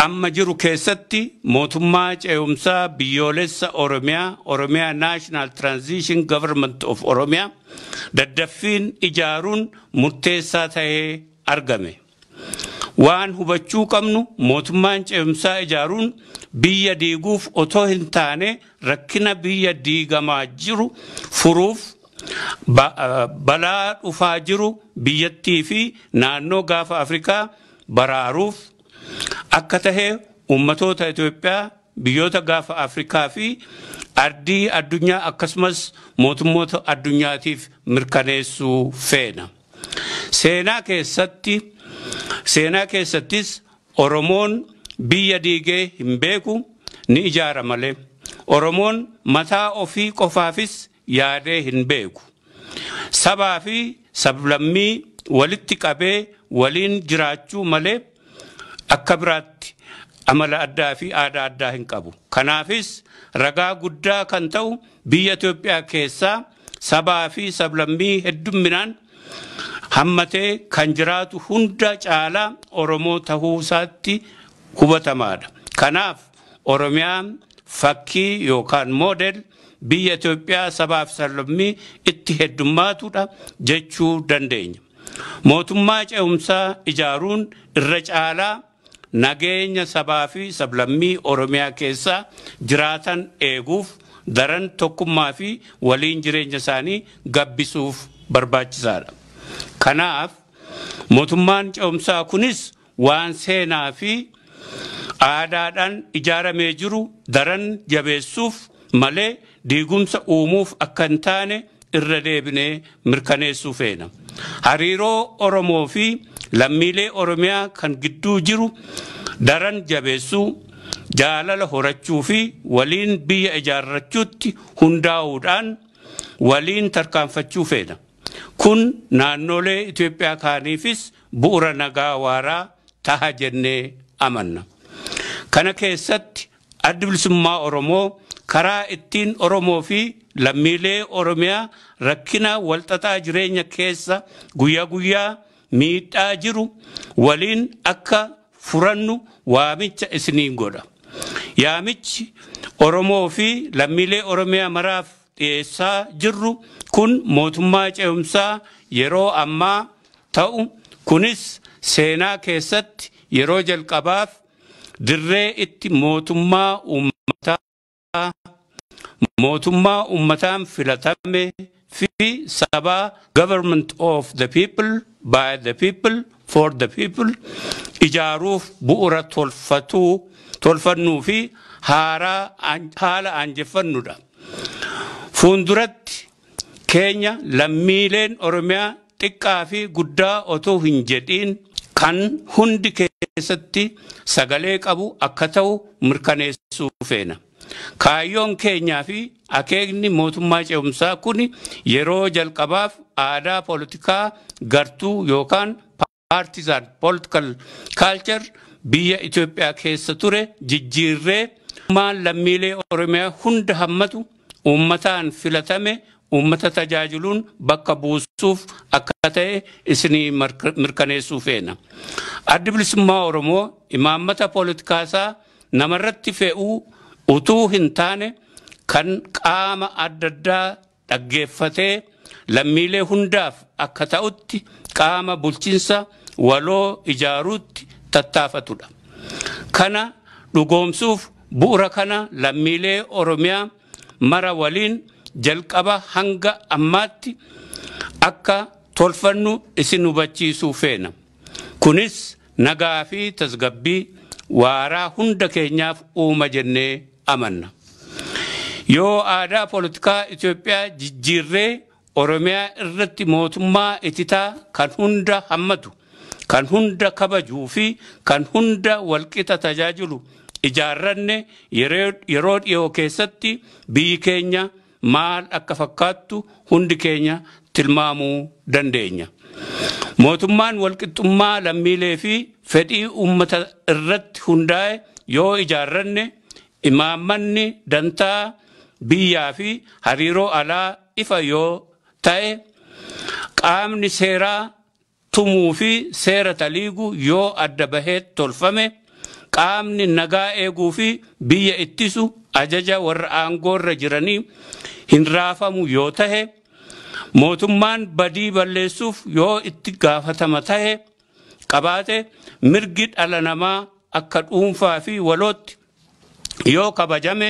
amma jiru keessatti mootummaa ce'umsaa biyyoolessa Oromiyaa National Transition Government of Oromiyaa daddaffiin ijaaruun murteessaa ta'ee argame. Waan hubachuu qabnu mootummaan ce'umsaa ijaaruun biyya diiguuf otoo hin taane rakkina biyya diigamaa jiru furuuf balaa dhufaa jiru biyyattii fi naannoo gaafa Afrikaa baraaruuf akka tahee ummatoota Itoophiyaa biyyoota gaafa Afrikaa fi ardii addunyaa akkasumas mootummoota addunyaatiif mirkaneessuu feena. Seenaa keessattis Oromoon biyya diigee hin beeku ni ijaara malee. Oromoon mataa ofii qofaafis yaadee hin beeku. Sabaa fi sablammii walitti qabee waliin jiraachuu malee akka biraatti amala addaa fi aadaa addaa hin qabu. Kanaafis ragaa guddaa kan ta'u biyya Itoophiyaa keessaa sabaa fi sablammii heddumminaan hammatee kan jiraatu hunda caalaa Oromoo ta'uu isaatti hubatamaadha. Kanaaf Oromiyaan fakkii yookaan moodel biyya Itoophiyaa sabaa fi sablammii itti heddummaatudha jechuu dandeenya. Mootummaa ce'umsaa ijaaruun irra caalaa nageenya sabaa fi sablammii Oromiyaa keessaa jiraatan eeguuf daran tokkummaa fi waliin jireenya isaanii gabbisuuf barbaachisaadha. Kanaaf mootummaan ce'umsaa kunis waan seenaa fi aadaadhaan ijaaramee jiru daran jabeessuuf malee diigumsa uumuuf akka hin taane irra deebinee mirkaneessuu feena. Hariiroo Oromoo fi lammiilee Oromiyaa kan gidduu jiru daran jabeessuu, jaalala horachuu fi waliin biyya ijaarrachuutti hundaa'uudhaan waliin tarkaanfachuu feena. Kun naannolee Itoophiyaa kaaniifis bu'uura nagaa waaraa taha jennee amanna. Kana keessatti addi bilisummaa Oromoo karaa ittiin Oromoo fi lammiilee Oromiyaa rakkina walxaxaa jireenya keessa guyyaa guyyaa miidhaa jiru waliin akka furannu waamicha isiniin godha. Yaamichi Oromoo fi lammiilee Oromiyaa maraaf dhiyeessaa jirru kun mootummaa ce'umsaa yeroo ammaa ta'u kunis seenaa keessatti yeroo jalqabaaf dirree itti mootummaa uummataan filatame fi sabaa government of the people by the people for the people ijaaruuf bu'uura tolfannuu fi haala aanjeffannudha. Fuulduratti keenya lammiileen Oromiyaa xiqqaa fi guddaa otoo hin jedhiin kan hundi keessatti sagalee qabu akka ta'u mirkaneessuu feena. Kaayyoon keenyaa fi akeekni mootummaa ce'umsaa kun yeroo jalqabaaf aadaa poolitikaa gartuu yookaan partisan political culture biyya Itoophiyaa keessa ture jijjiirree lammiilee Oromiyaa hunda hammatu uummataan filatame uummata tajaajiluun bakka buusuuf akka ta'e isinii mirkaneessuu feena. Addi bilisummaa Oromoo imaammata pooletikaasaa namarratti fe'uu utuu hin taane kan qaama adda addaa dhaggeeffatee lammiilee hundaaf akka ta'utti qaama bulchiinsa waloo ijaaruutti tattaafatudha. Kana dhugoomsuuf bu'uura kana lammiilee Oromiyaa mara waliin jalqaba hanga ammaatti akka tolfannu isin hubachiisuu feena. Kunis nagaa fi tasgabbii waaraa hunda keenyaaf uuma jennee amanna. Yoo aadaa poolitikaa Itoophiyaa jijjiirree Oromiyaa irratti mootummaa ititaa kan hunda hammatu, kan hunda kabajuu fi kan hunda walqixa tajaajilu ijaarranne yeroo dhiyoo keessatti biyyi keenya maal akka fakkaattu hundi keenya tilmaamuu dandeenya. Mootummaan walqixxummaa lammiilee fi fedhii uummata irratti hundaa'e yoo ijaarranne imaammanni dantaa biyyaa fi hariiroo alaa ifa yoo ta'e qaamni seeraa tumuu fi seera taliiguu yoo adda bahee tolfame qaamni nagaa eeguu fi biyya ittisu ajaja warra aangoorra jiranii hin raafamu yoo ta'e mootummaan badii balleessuuf yoo itti gaafatama ta'e qabaate mirgi dhala namaa akka dhuunfaa fi walootti yoo kabajame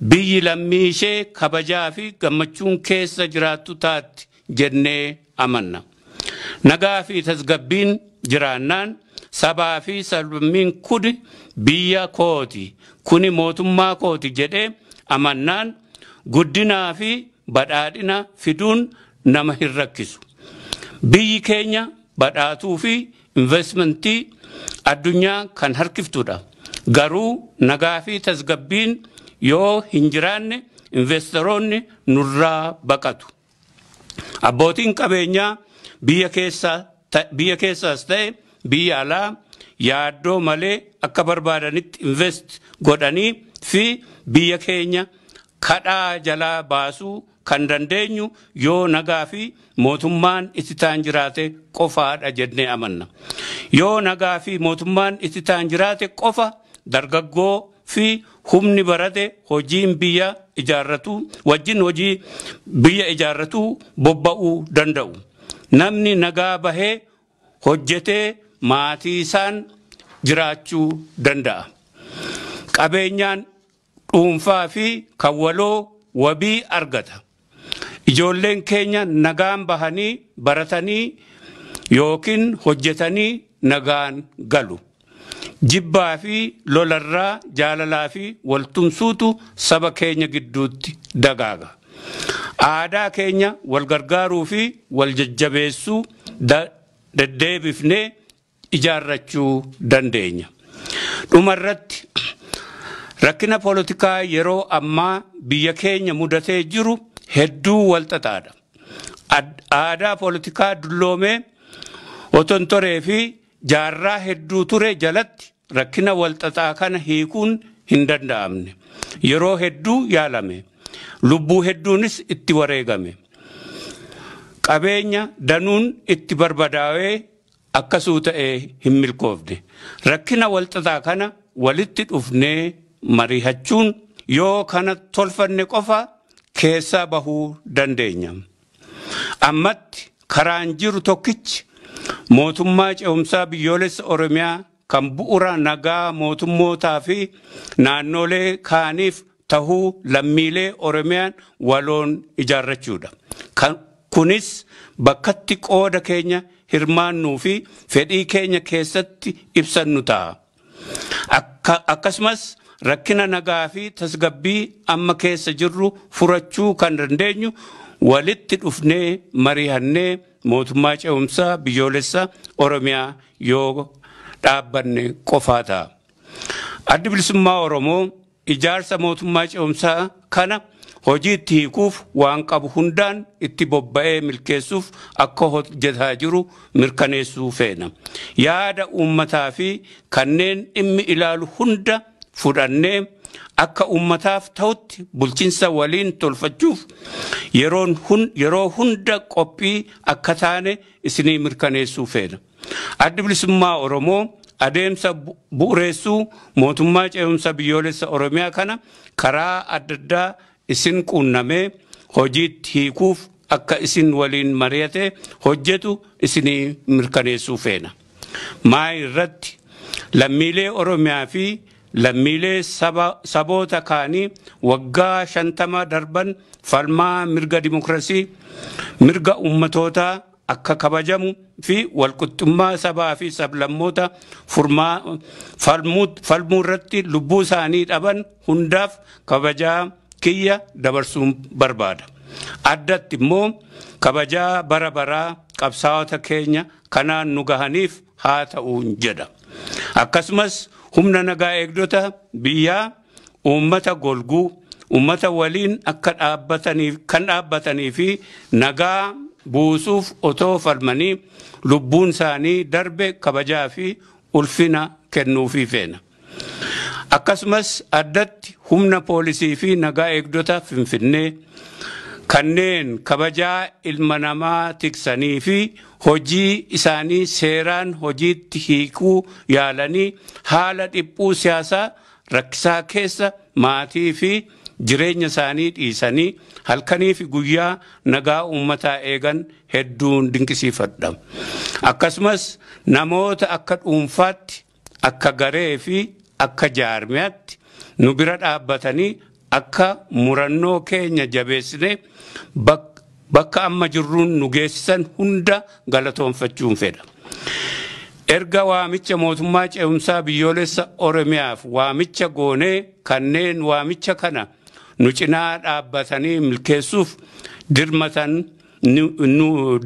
biyyi lammii ishee kabajaa fi gammachuun keessa jiraattu taatti jennee amanna. Nagaa fi tasgabbiin jiraannaan sabaa fi sablammiin kun biyya kooti kuni mootummaa kooti jedhee amannaan guddinaa fi badhaadhina fiduun nama hin rakkisu. Biyyi keenya badhaatuu fi investmentii addunyaa kan harkiftudha. Garuu nagaa fi tasgabbiin yoo hin jiraanne investoroonni nurraa baqatu. Abbootiin qabeenyaa biyya keessaas ta'e biyya alaa yaaddoo malee akka barbaadanitti invest godhanii fi biyya keenya kadhaa jalaa baasuu kan dandeenyu yoo nagaa fi mootummaan ittitaan jiraate qofaadha jennee amanna. Yoo nagaa fi mootummaan ittitaan jiraate qofa dargaggoo fi humni barate hojiin biyya ijaarratu bobba'uu danda'u. Namni nagaa bahee hojjetee maatii isaan jiraachuu danda'a. Qabeenyaan dhuunfaa fi kan waloo wabii argata. Ijoolleen keenya nagaan bahanii baratanii yookiin hojjetanii nagaan galu. Jibbaa fi lolarraa jaalalaa fi waltumsuutu saba keenya gidduutti dagaaga. Aadaa keenya wal gargaaruu fi wal jajjabeessuu deddeebifnee ijaarrachuu dandeenya. Dhumarratti rakkina poolitikaa yeroo ammaa biyya keenya mudatee jiru hedduu walxaxaadha. Aadaa poolitikaa dulloomee oton toree fi jaarraa hedduu ture jalatti rakkina walxaxaa kana hiikuun hin danda'amne. Yeroo hedduu yaalame. Lubbuu hedduunis itti wareegame. Qabeenya danuun itti barbadaa'ee akkasuu ta'ee hin milkoofne. Rakkina walxaxaa kana walitti dhufnee mari'achuun yoo kana tolfanne qofa keessaa bahuu dandeenya. Ammatti karaan jiru tokkichi mootummaa ce'umsaa biyyoolessa Oromiyaa kan bu'uura nagaa mootummootaa fi naannolee kaaniif tahuu lammiilee Oromiyaan waloon ijaarrachuudha. Kunis bakkatti qooda keenya hirmaannuu fi fedhii keenya keessatti ibsannu ta'a. Akkasumas rakkina nagaa fi tasgabbii amma keessa jirru furachuu kan dandeenyu walitti dhufnee mari'annee mootummaa ce'umsaa biyyoolessa Oromiyaa yoo dhaabbanne qofaa ta'a. Addi Bilisummaa Oromoo ijaarsa mootummaa ce'umsaa kana hojii itti hiikuuf waan qabu hundaan itti bobba'ee milkeessuuf akka hojjetaa jiru mirkaneessuu feena. Yaada uummataa fi kanneen dhimmi ilaalu hunda fudhannee akka uummataaf ta'utti bulchiinsa waliin tolfachuuf yeroo hunda qophii akka taane isinii mirkaneessuu feena. Addi Bilisummaa Oromoo adeemsa bu'uureessuu mootummaa ce'umsa biyyoolessa Oromiyaa kana karaa adda addaa isin quunnamee hojiitti hiikuuf akka isin waliin mari'ate hojjetu isinii mirkaneessuu feena. Maa irratti lammiilee Oromiyaa fi lammiilee saboota kaanii waggaa 50 darban falmaa mirga dimokiraasii mirga ummatootaa akka kabajamu fi walqixxummaa sabaa fi sablammoota falmuu irratti lubbuu isaanii dhaban hundaaf kabajaa kiyya dabarsuun barbaada. Addatti immoo kabajaa bara baraa qabsaa'ota keenya kanaan nu gahaniif haa ta'uun jedha. Akkasumas humna nagaa eegdota biyyaa uummata golguu uummata waliin akka dhaabbatanii fi nagaa buusuuf otoo falmanii lubbuun isaanii darbe kabajaa fi ulfina kennuufii feena. Akkasumas addatti humna poolisii fi nagaa eegdota Finfinnee kanneen kabajaa ilma namaa tiksanii fi hojii isaanii seeraan hojiitti hiikuu yaalanii haala dhiphuu siyaasaa rakkisaa keessa maatii fi jireenya isaanii dhiisanii halkanii fi guyyaa nagaa uummataa eegan hedduun dinqisiifadha. Akkasumas namoota akka dhuunfaatti akka garee fi akka jaarmiyaatti nu bira dhaabbatanii akka murannoo keenya jabeessine bakka amma jirruun nu geessisan hunda galatoonfachuun fedha. Erga waamicha mootummaa ce'umsaa biyyoolessa Oromiyaaf waamicha goonee kanneen waamicha kana nu cinaa dhaabbatanii milkeessuuf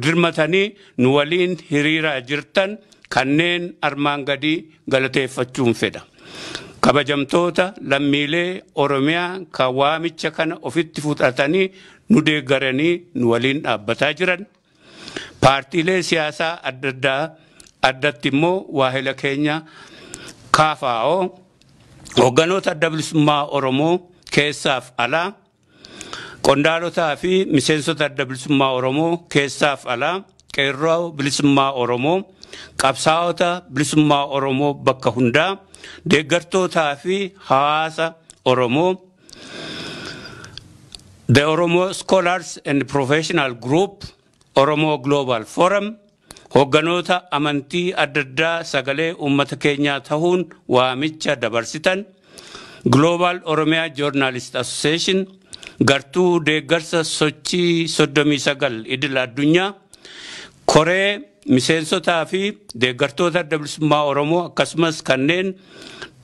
dirmatanii nu waliin hiriiraa jirtan kanneen armaan gadii galateeffachuun fedha. Kabajamtoota lammiilee Oromiyaa kan waamicha kana ofitti fudhatanii nu deeggaranii nu waliin dhaabbataa jiran, paartiilee siyaasaa adda addaa addatti immoo waahila keenya KFO, hogganoota adda bilisummaa Oromoo keessaaf alaa, qondaalotaa fi miseensota adda bilisummaa Oromoo keessaaf alaa, qeerroo bilisummaa Oromoo, qabsaa'ota bilisummaa Oromoo bakka hundaa, deeggartootaa fi hawaasa Oromoo, the Oromo Scholars and Professional Group, Oromo Global Forum, hogganoota amantii adda addaa sagalee uummata keenyaa ta'uun waamicha dabarsitan, Global Oromia Journalist Association, gartuu deeggarsa sochii 39 idil addunyaa, koree miseensotaa fi deeggartoota adda bilisummaa Oromoo akkasumas kanneen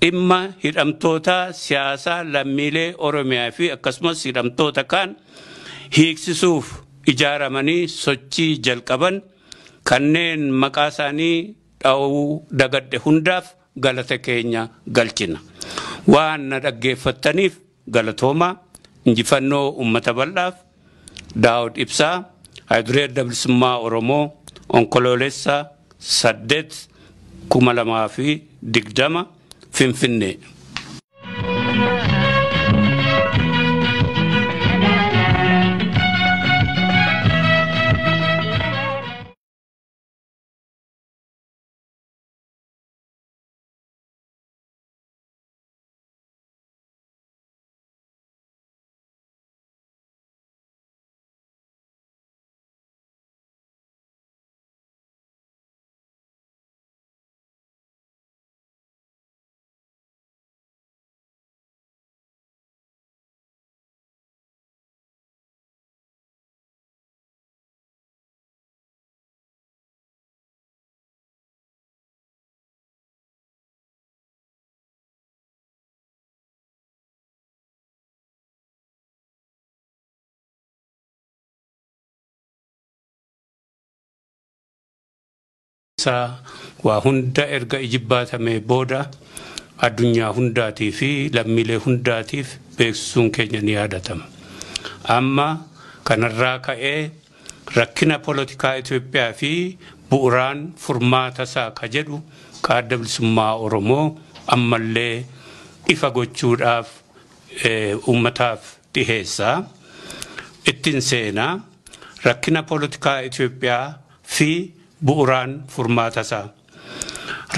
dhimma hidhamtoota siyaasaa lammiilee Oromiyaa fi akkasumas hidhamtoota kaan hiiksisuuf ijaaramanii sochii jalqaban kanneen maqaa isaanii dha'uu dagadde hundaaf galata keenya galchina. Waan na dhaggeeffattaniif galatoomaa. Injifannoo uummata bal'aaf. Daawud Ibsaa, Hayduree Adda Bilisummaa Oromoo, Onkoloolessa 8/2020 Finfinnee. Waa hunda erga ijibbaatame booda addunyaa hundaatii fi lammiilee hundaatiif beeksisuun keenya ni yaadatama. Amma kanarraa ka'ee rakkina poolitikaa Itoophiyaa fi bu'uuraan furmaata isaa ka jedhu ka adda bilisummaa Oromoo ammallee ifa gochuudhaaf uummataaf dhiheessaa. Ittiin seenaa rakkina poolitikaa Itoophiyaa fi bu'uuraan furmaata isaa.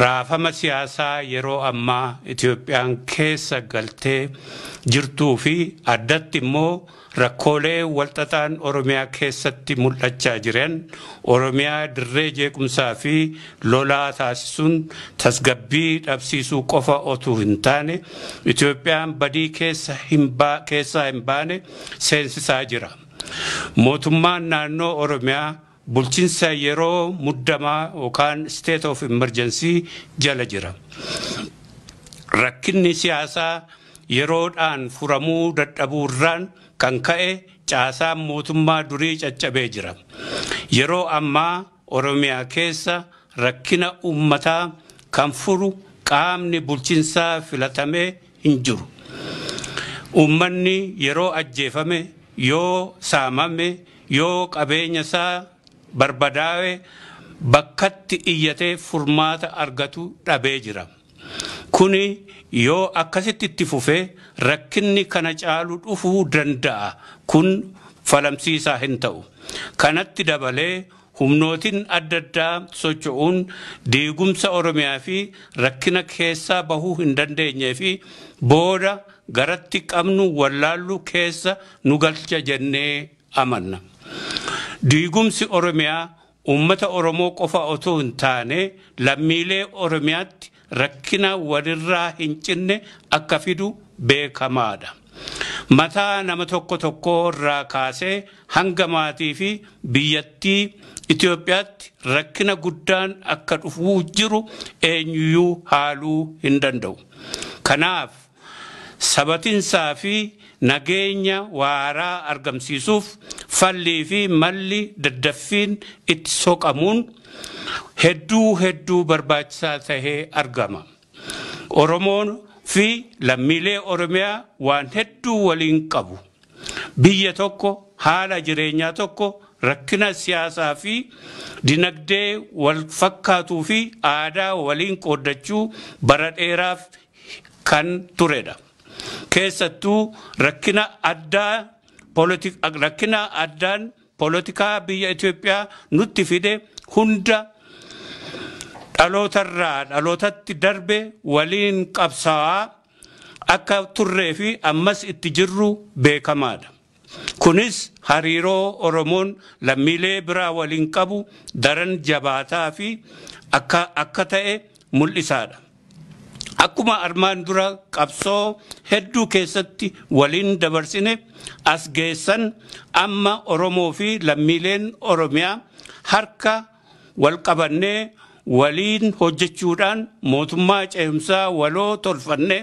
Raafama siyaasaa yeroo ammaa Itoophiyaan keessa galtee jirtuu fi addatti immoo rakkoolee walxaxaan Oromiyaa keessatti mul'achaa jiran Oromiyaa dirree jeequmsaa fi lolaa taasisuun tasgabbii dhabsiisuu qofa otuu hin taane Itoophiyaan badii keessaa hin baane seensisaa jira. Mootummaan naannoo Oromiyaa bulchiinsa yeroo muddamaa yookaan state of emergency jala jira. Rakkinni siyaasaa yeroodhaan furamuu dadhabuurraan kan ka'e caasaan mootummaa durii caccabee jira. Yeroo ammaa Oromiyaa keessa rakkina uummataa kan furu qaamni bulchiinsaa filatamee hin jiru. Uummanni yeroo ajjeefame, yoo saamame, yoo qabeenya isaa barbadaa'e bakkatti iyyatee furmaata argatu dhabee jira. Kuni yoo akkasitti itti fufee rakkinni kana caalu dhufuu danda'a. Kun falamsiisaa hin ta'u. Kanatti dabalee humnootiin adda addaa socho'uun diigumsa Oromiyaa fi rakkina keessaa bahuu hin dandeenyee fi booda garatti qabnu wallaallu keessa nu galcha jennee amanna. Diigumsi Oromiyaa uummata Oromoo qofa otoo hin taane lammiilee Oromiyaatti rakkina walirraa hin cinne akka fidu beekamaadha. Mataa nama tokko irraa kaasee hanga maatii fi biyyattii Itoophiyaatti rakkina guddaan akka dhufuu jiru eenyuyyuu haaluu hin danda'u. Kanaaf sabatinsaa fi nageenya waaraa argamsiisuuf fallii fi malli daddaffiin itti soqamuun hedduu barbaachisaa tahee argama. Oromoon fi lammiilee Oromiyaa waan hedduu waliin qabu. Biyya tokko haala jireenyaa tokko rakkina siyaasaa fi dinagdee wal fakkaatuu fi aadaa waliin qooddachuu bara dheeraaf kan turedha. Keessattuu rakkina addaan poolitikaa biyya Itoophiyaa nutti fide hunda dhalootarraa dhalootatti darbe waliin qabsaa'aa akka turree fi ammas itti jirru beekamaadha. Kunis hariiroo Oromoon lammiilee biraa waliin qabu daran jabaataa fi akka ta'e mul'isaadha. Akkuma armaan dura qabsoo hedduu keessatti waliin dabarsine as geessan amma Oromoo fi lammiileen Oromiyaa harka wal qabannee waliin hojjechuudhaan mootummaa ce'umsaa waloo tolfanne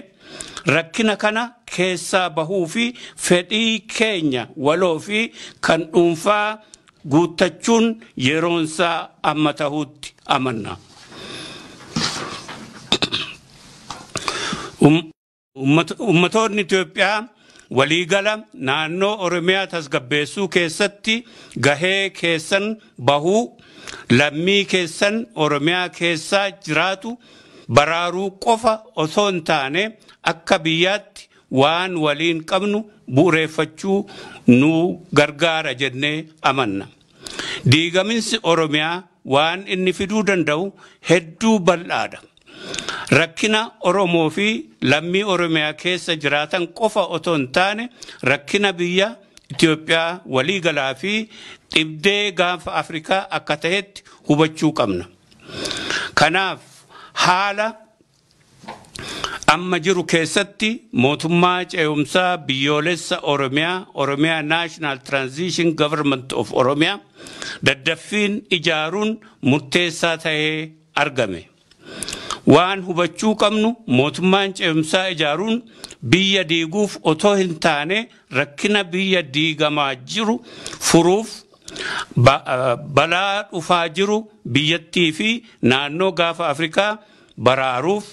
rakkina kana keessaa bahuu fi fedhii keenya waloo fi kan dhuunfaa guuttachuun yeroonsaa amma tahuutti amanna. Ummatoonni Itoophiyaa waliigala naannoo Oromiyaa tasgabbeessuu keessatti gahee keessan bahuu lammii keessan Oromiyaa keessaa jiraatu baraaruu qofa osoo hin taane akka biyyaatti waan waliin qabnu bu'uureeffachuu nu gargaara jennee amanna. Diigaminsi Oromiyaa waan inni fiduu danda'u hedduu bal'aadha. Rakkina Oromoo fi lammii Oromiyaa keessa jiraatan qofa osoo hin taane rakkina biyya Itoophiyaa waliigalaa fi dhibdee gaafa Afrikaa akka ta'etti hubachuu qabna. Kanaaf haala amma jiru keessatti mootummaa ce'umsaa biyyoolessa Oromiyaa National Transition Government of Oromiyaa daddaffiin ijaaruun murteessaa ta'ee argame. Waan hubachuu qabnu mootummaan ce'umsaa ijaaruun biyya diiguuf otoo hin taane rakkina biyya diigamaa jiru furuuf balaa dhufaa jiru biyyattii fi naannoo gaafa Afrikaa baraaruuf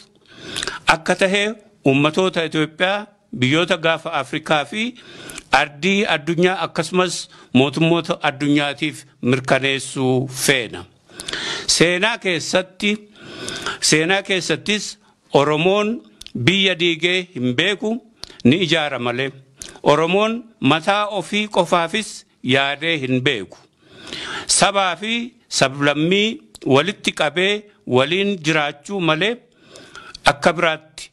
akka tahee ummatoota Itoophiyaa biyyoota gaafa Afrikaa fi ardii addunyaa akkasumas mootummoota addunyaatiif mirkaneessuu feena. Seenaa keessattis Oromoon biyya diigee hin beeku ni ijaara malee. Oromoon mataa ofii qofaafis yaadee hin beeku. Sabaa fi sablammii walitti qabee waliin jiraachuu malee akka biraatti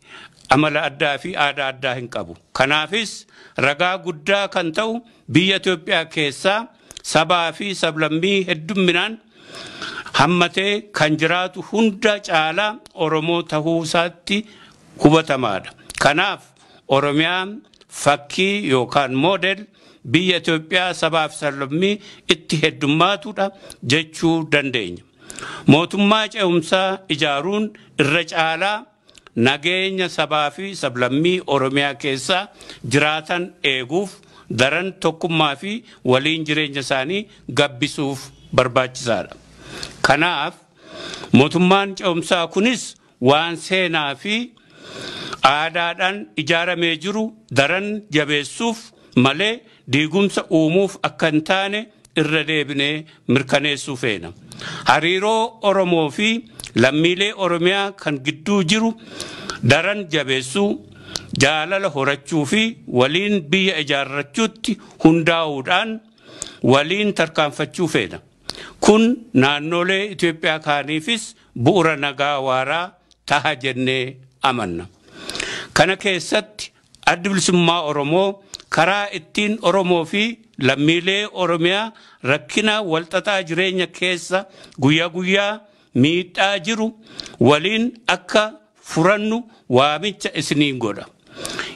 amala addaa fi aadaa addaa hin qabu. Kanaafis ragaa guddaa kan ta'u biyya Itoophiyaa keessaa sabaa fi sablammii heddumminaan hammatee kan jiraatu hunda caalaa Oromoo tahuu isaatti hubatamaadha. Kanaaf Oromiyaan fakkii yookaan moodel biyya Itoophiyaa sabaa fi sablammii itti heddummaatudha jechuu dandeenya. Mootummaa ce'umsaa ijaaruun irra caalaa nageenya sabaa fi sablammii Oromiyaa keessaa jiraatan eeguuf daran tokkummaa fi waliin jireenya isaanii gabbisuuf barbaachisaadha. Kanaaf mootummaan ce'umsaa kunis waan seenaa fi aadaadhaan ijaaramee jiru daran jabeessuuf malee diigumsa uumuuf akka hin taane irra deebinee mirkaneessuu feena. Hariiroo Oromoo fi lammiilee Oromiyaa kan gidduu jiru daran jabeessuu, jaalala horachuu fi waliin biyya ijaarrachuutti hundaa'uudhaan waliin tarkaanfachuu feena. Kun naannolee Itoophiyaa kaaniifis bu'uura nagaa waaraa taha jennee amanna. Kana keessatti addi bilisummaa Oromoo karaa ittiin Oromoo fi lammiilee Oromiyaa rakkina walxaxaa jireenya keessa guyyaa guyyaa miidhaa jiru waliin akka furannu waamicha isiniin godha.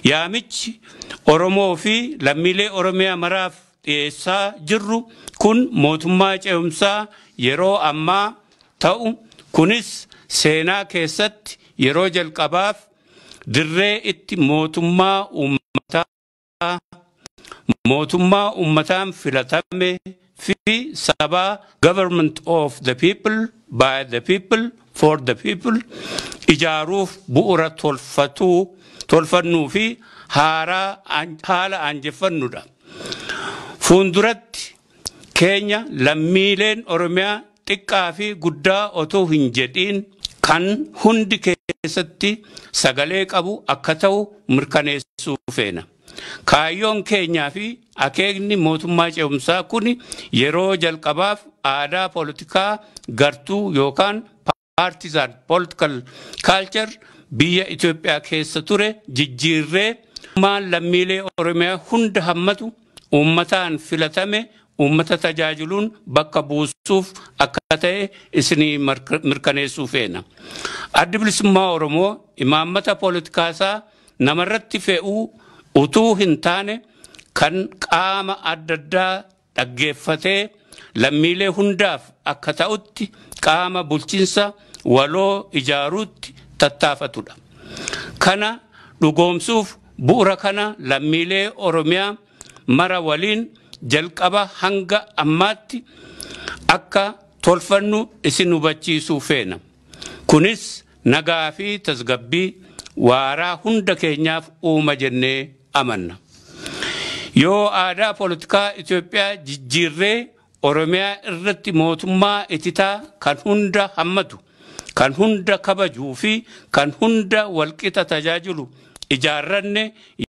Yaamichi Oromoo fi lammiilee Oromiyaa maraaf dhiyeessaa jirru kun mootummaa ce'umsaa yeroo ammaa ta'u kunis seenaa keessatti yeroo jalqabaaf dirree itti mootummaa uummataan filatame fi sabaa government of the people by the people for the people ijaaruuf bu'uura tolfannuu fi haala aanjeffannudha. Fuulduratti keenya lammiileen Oromiyaa xiqqaa fi guddaa otoo hin jedhiin kan hundi keessatti sagalee qabu akka ta'u mirkaneessuu feena. Kaayyoon keenyaa fi akeekni mootummaa ce'umsaa kun yeroo jalqabaaf aadaa poolitikaa gartuu yookaan partisan political culture biyya Itoophiyaa keessa ture jijjiirree lammiilee Oromiyaa hunda hammatu uummataan filatame uummata tajaajiluun bakka buusuuf akka ta'e isinii mirkaneessuu feena. Addi Bilisummaa Oromoo imaammata pooletikaasaa namarratti fe'uu utuu hin taane kan qaama adda addaa dhaggeeffatee lammiilee hundaaf akka ta'utti qaama bulchiinsa waloo ijaaruutti tattaafatudha. Kana dhugoomsuuf bu'uura kana lammiilee Oromiyaa mara waliin jalqaba hanga ammaatti akka tolfannu isin hubachiisuu feena. Kunis nagaa fi tasgabbii waaraa hunda keenyaaf uuma jennee amanna. Yoo aadaa poolitikaa Itoophiyaa jijjiirree Oromiyaa irratti mootummaa ititaa kan hunda hammatu, kan hunda kabajuu fi kan hunda walqixa tajaajilu ijaarranne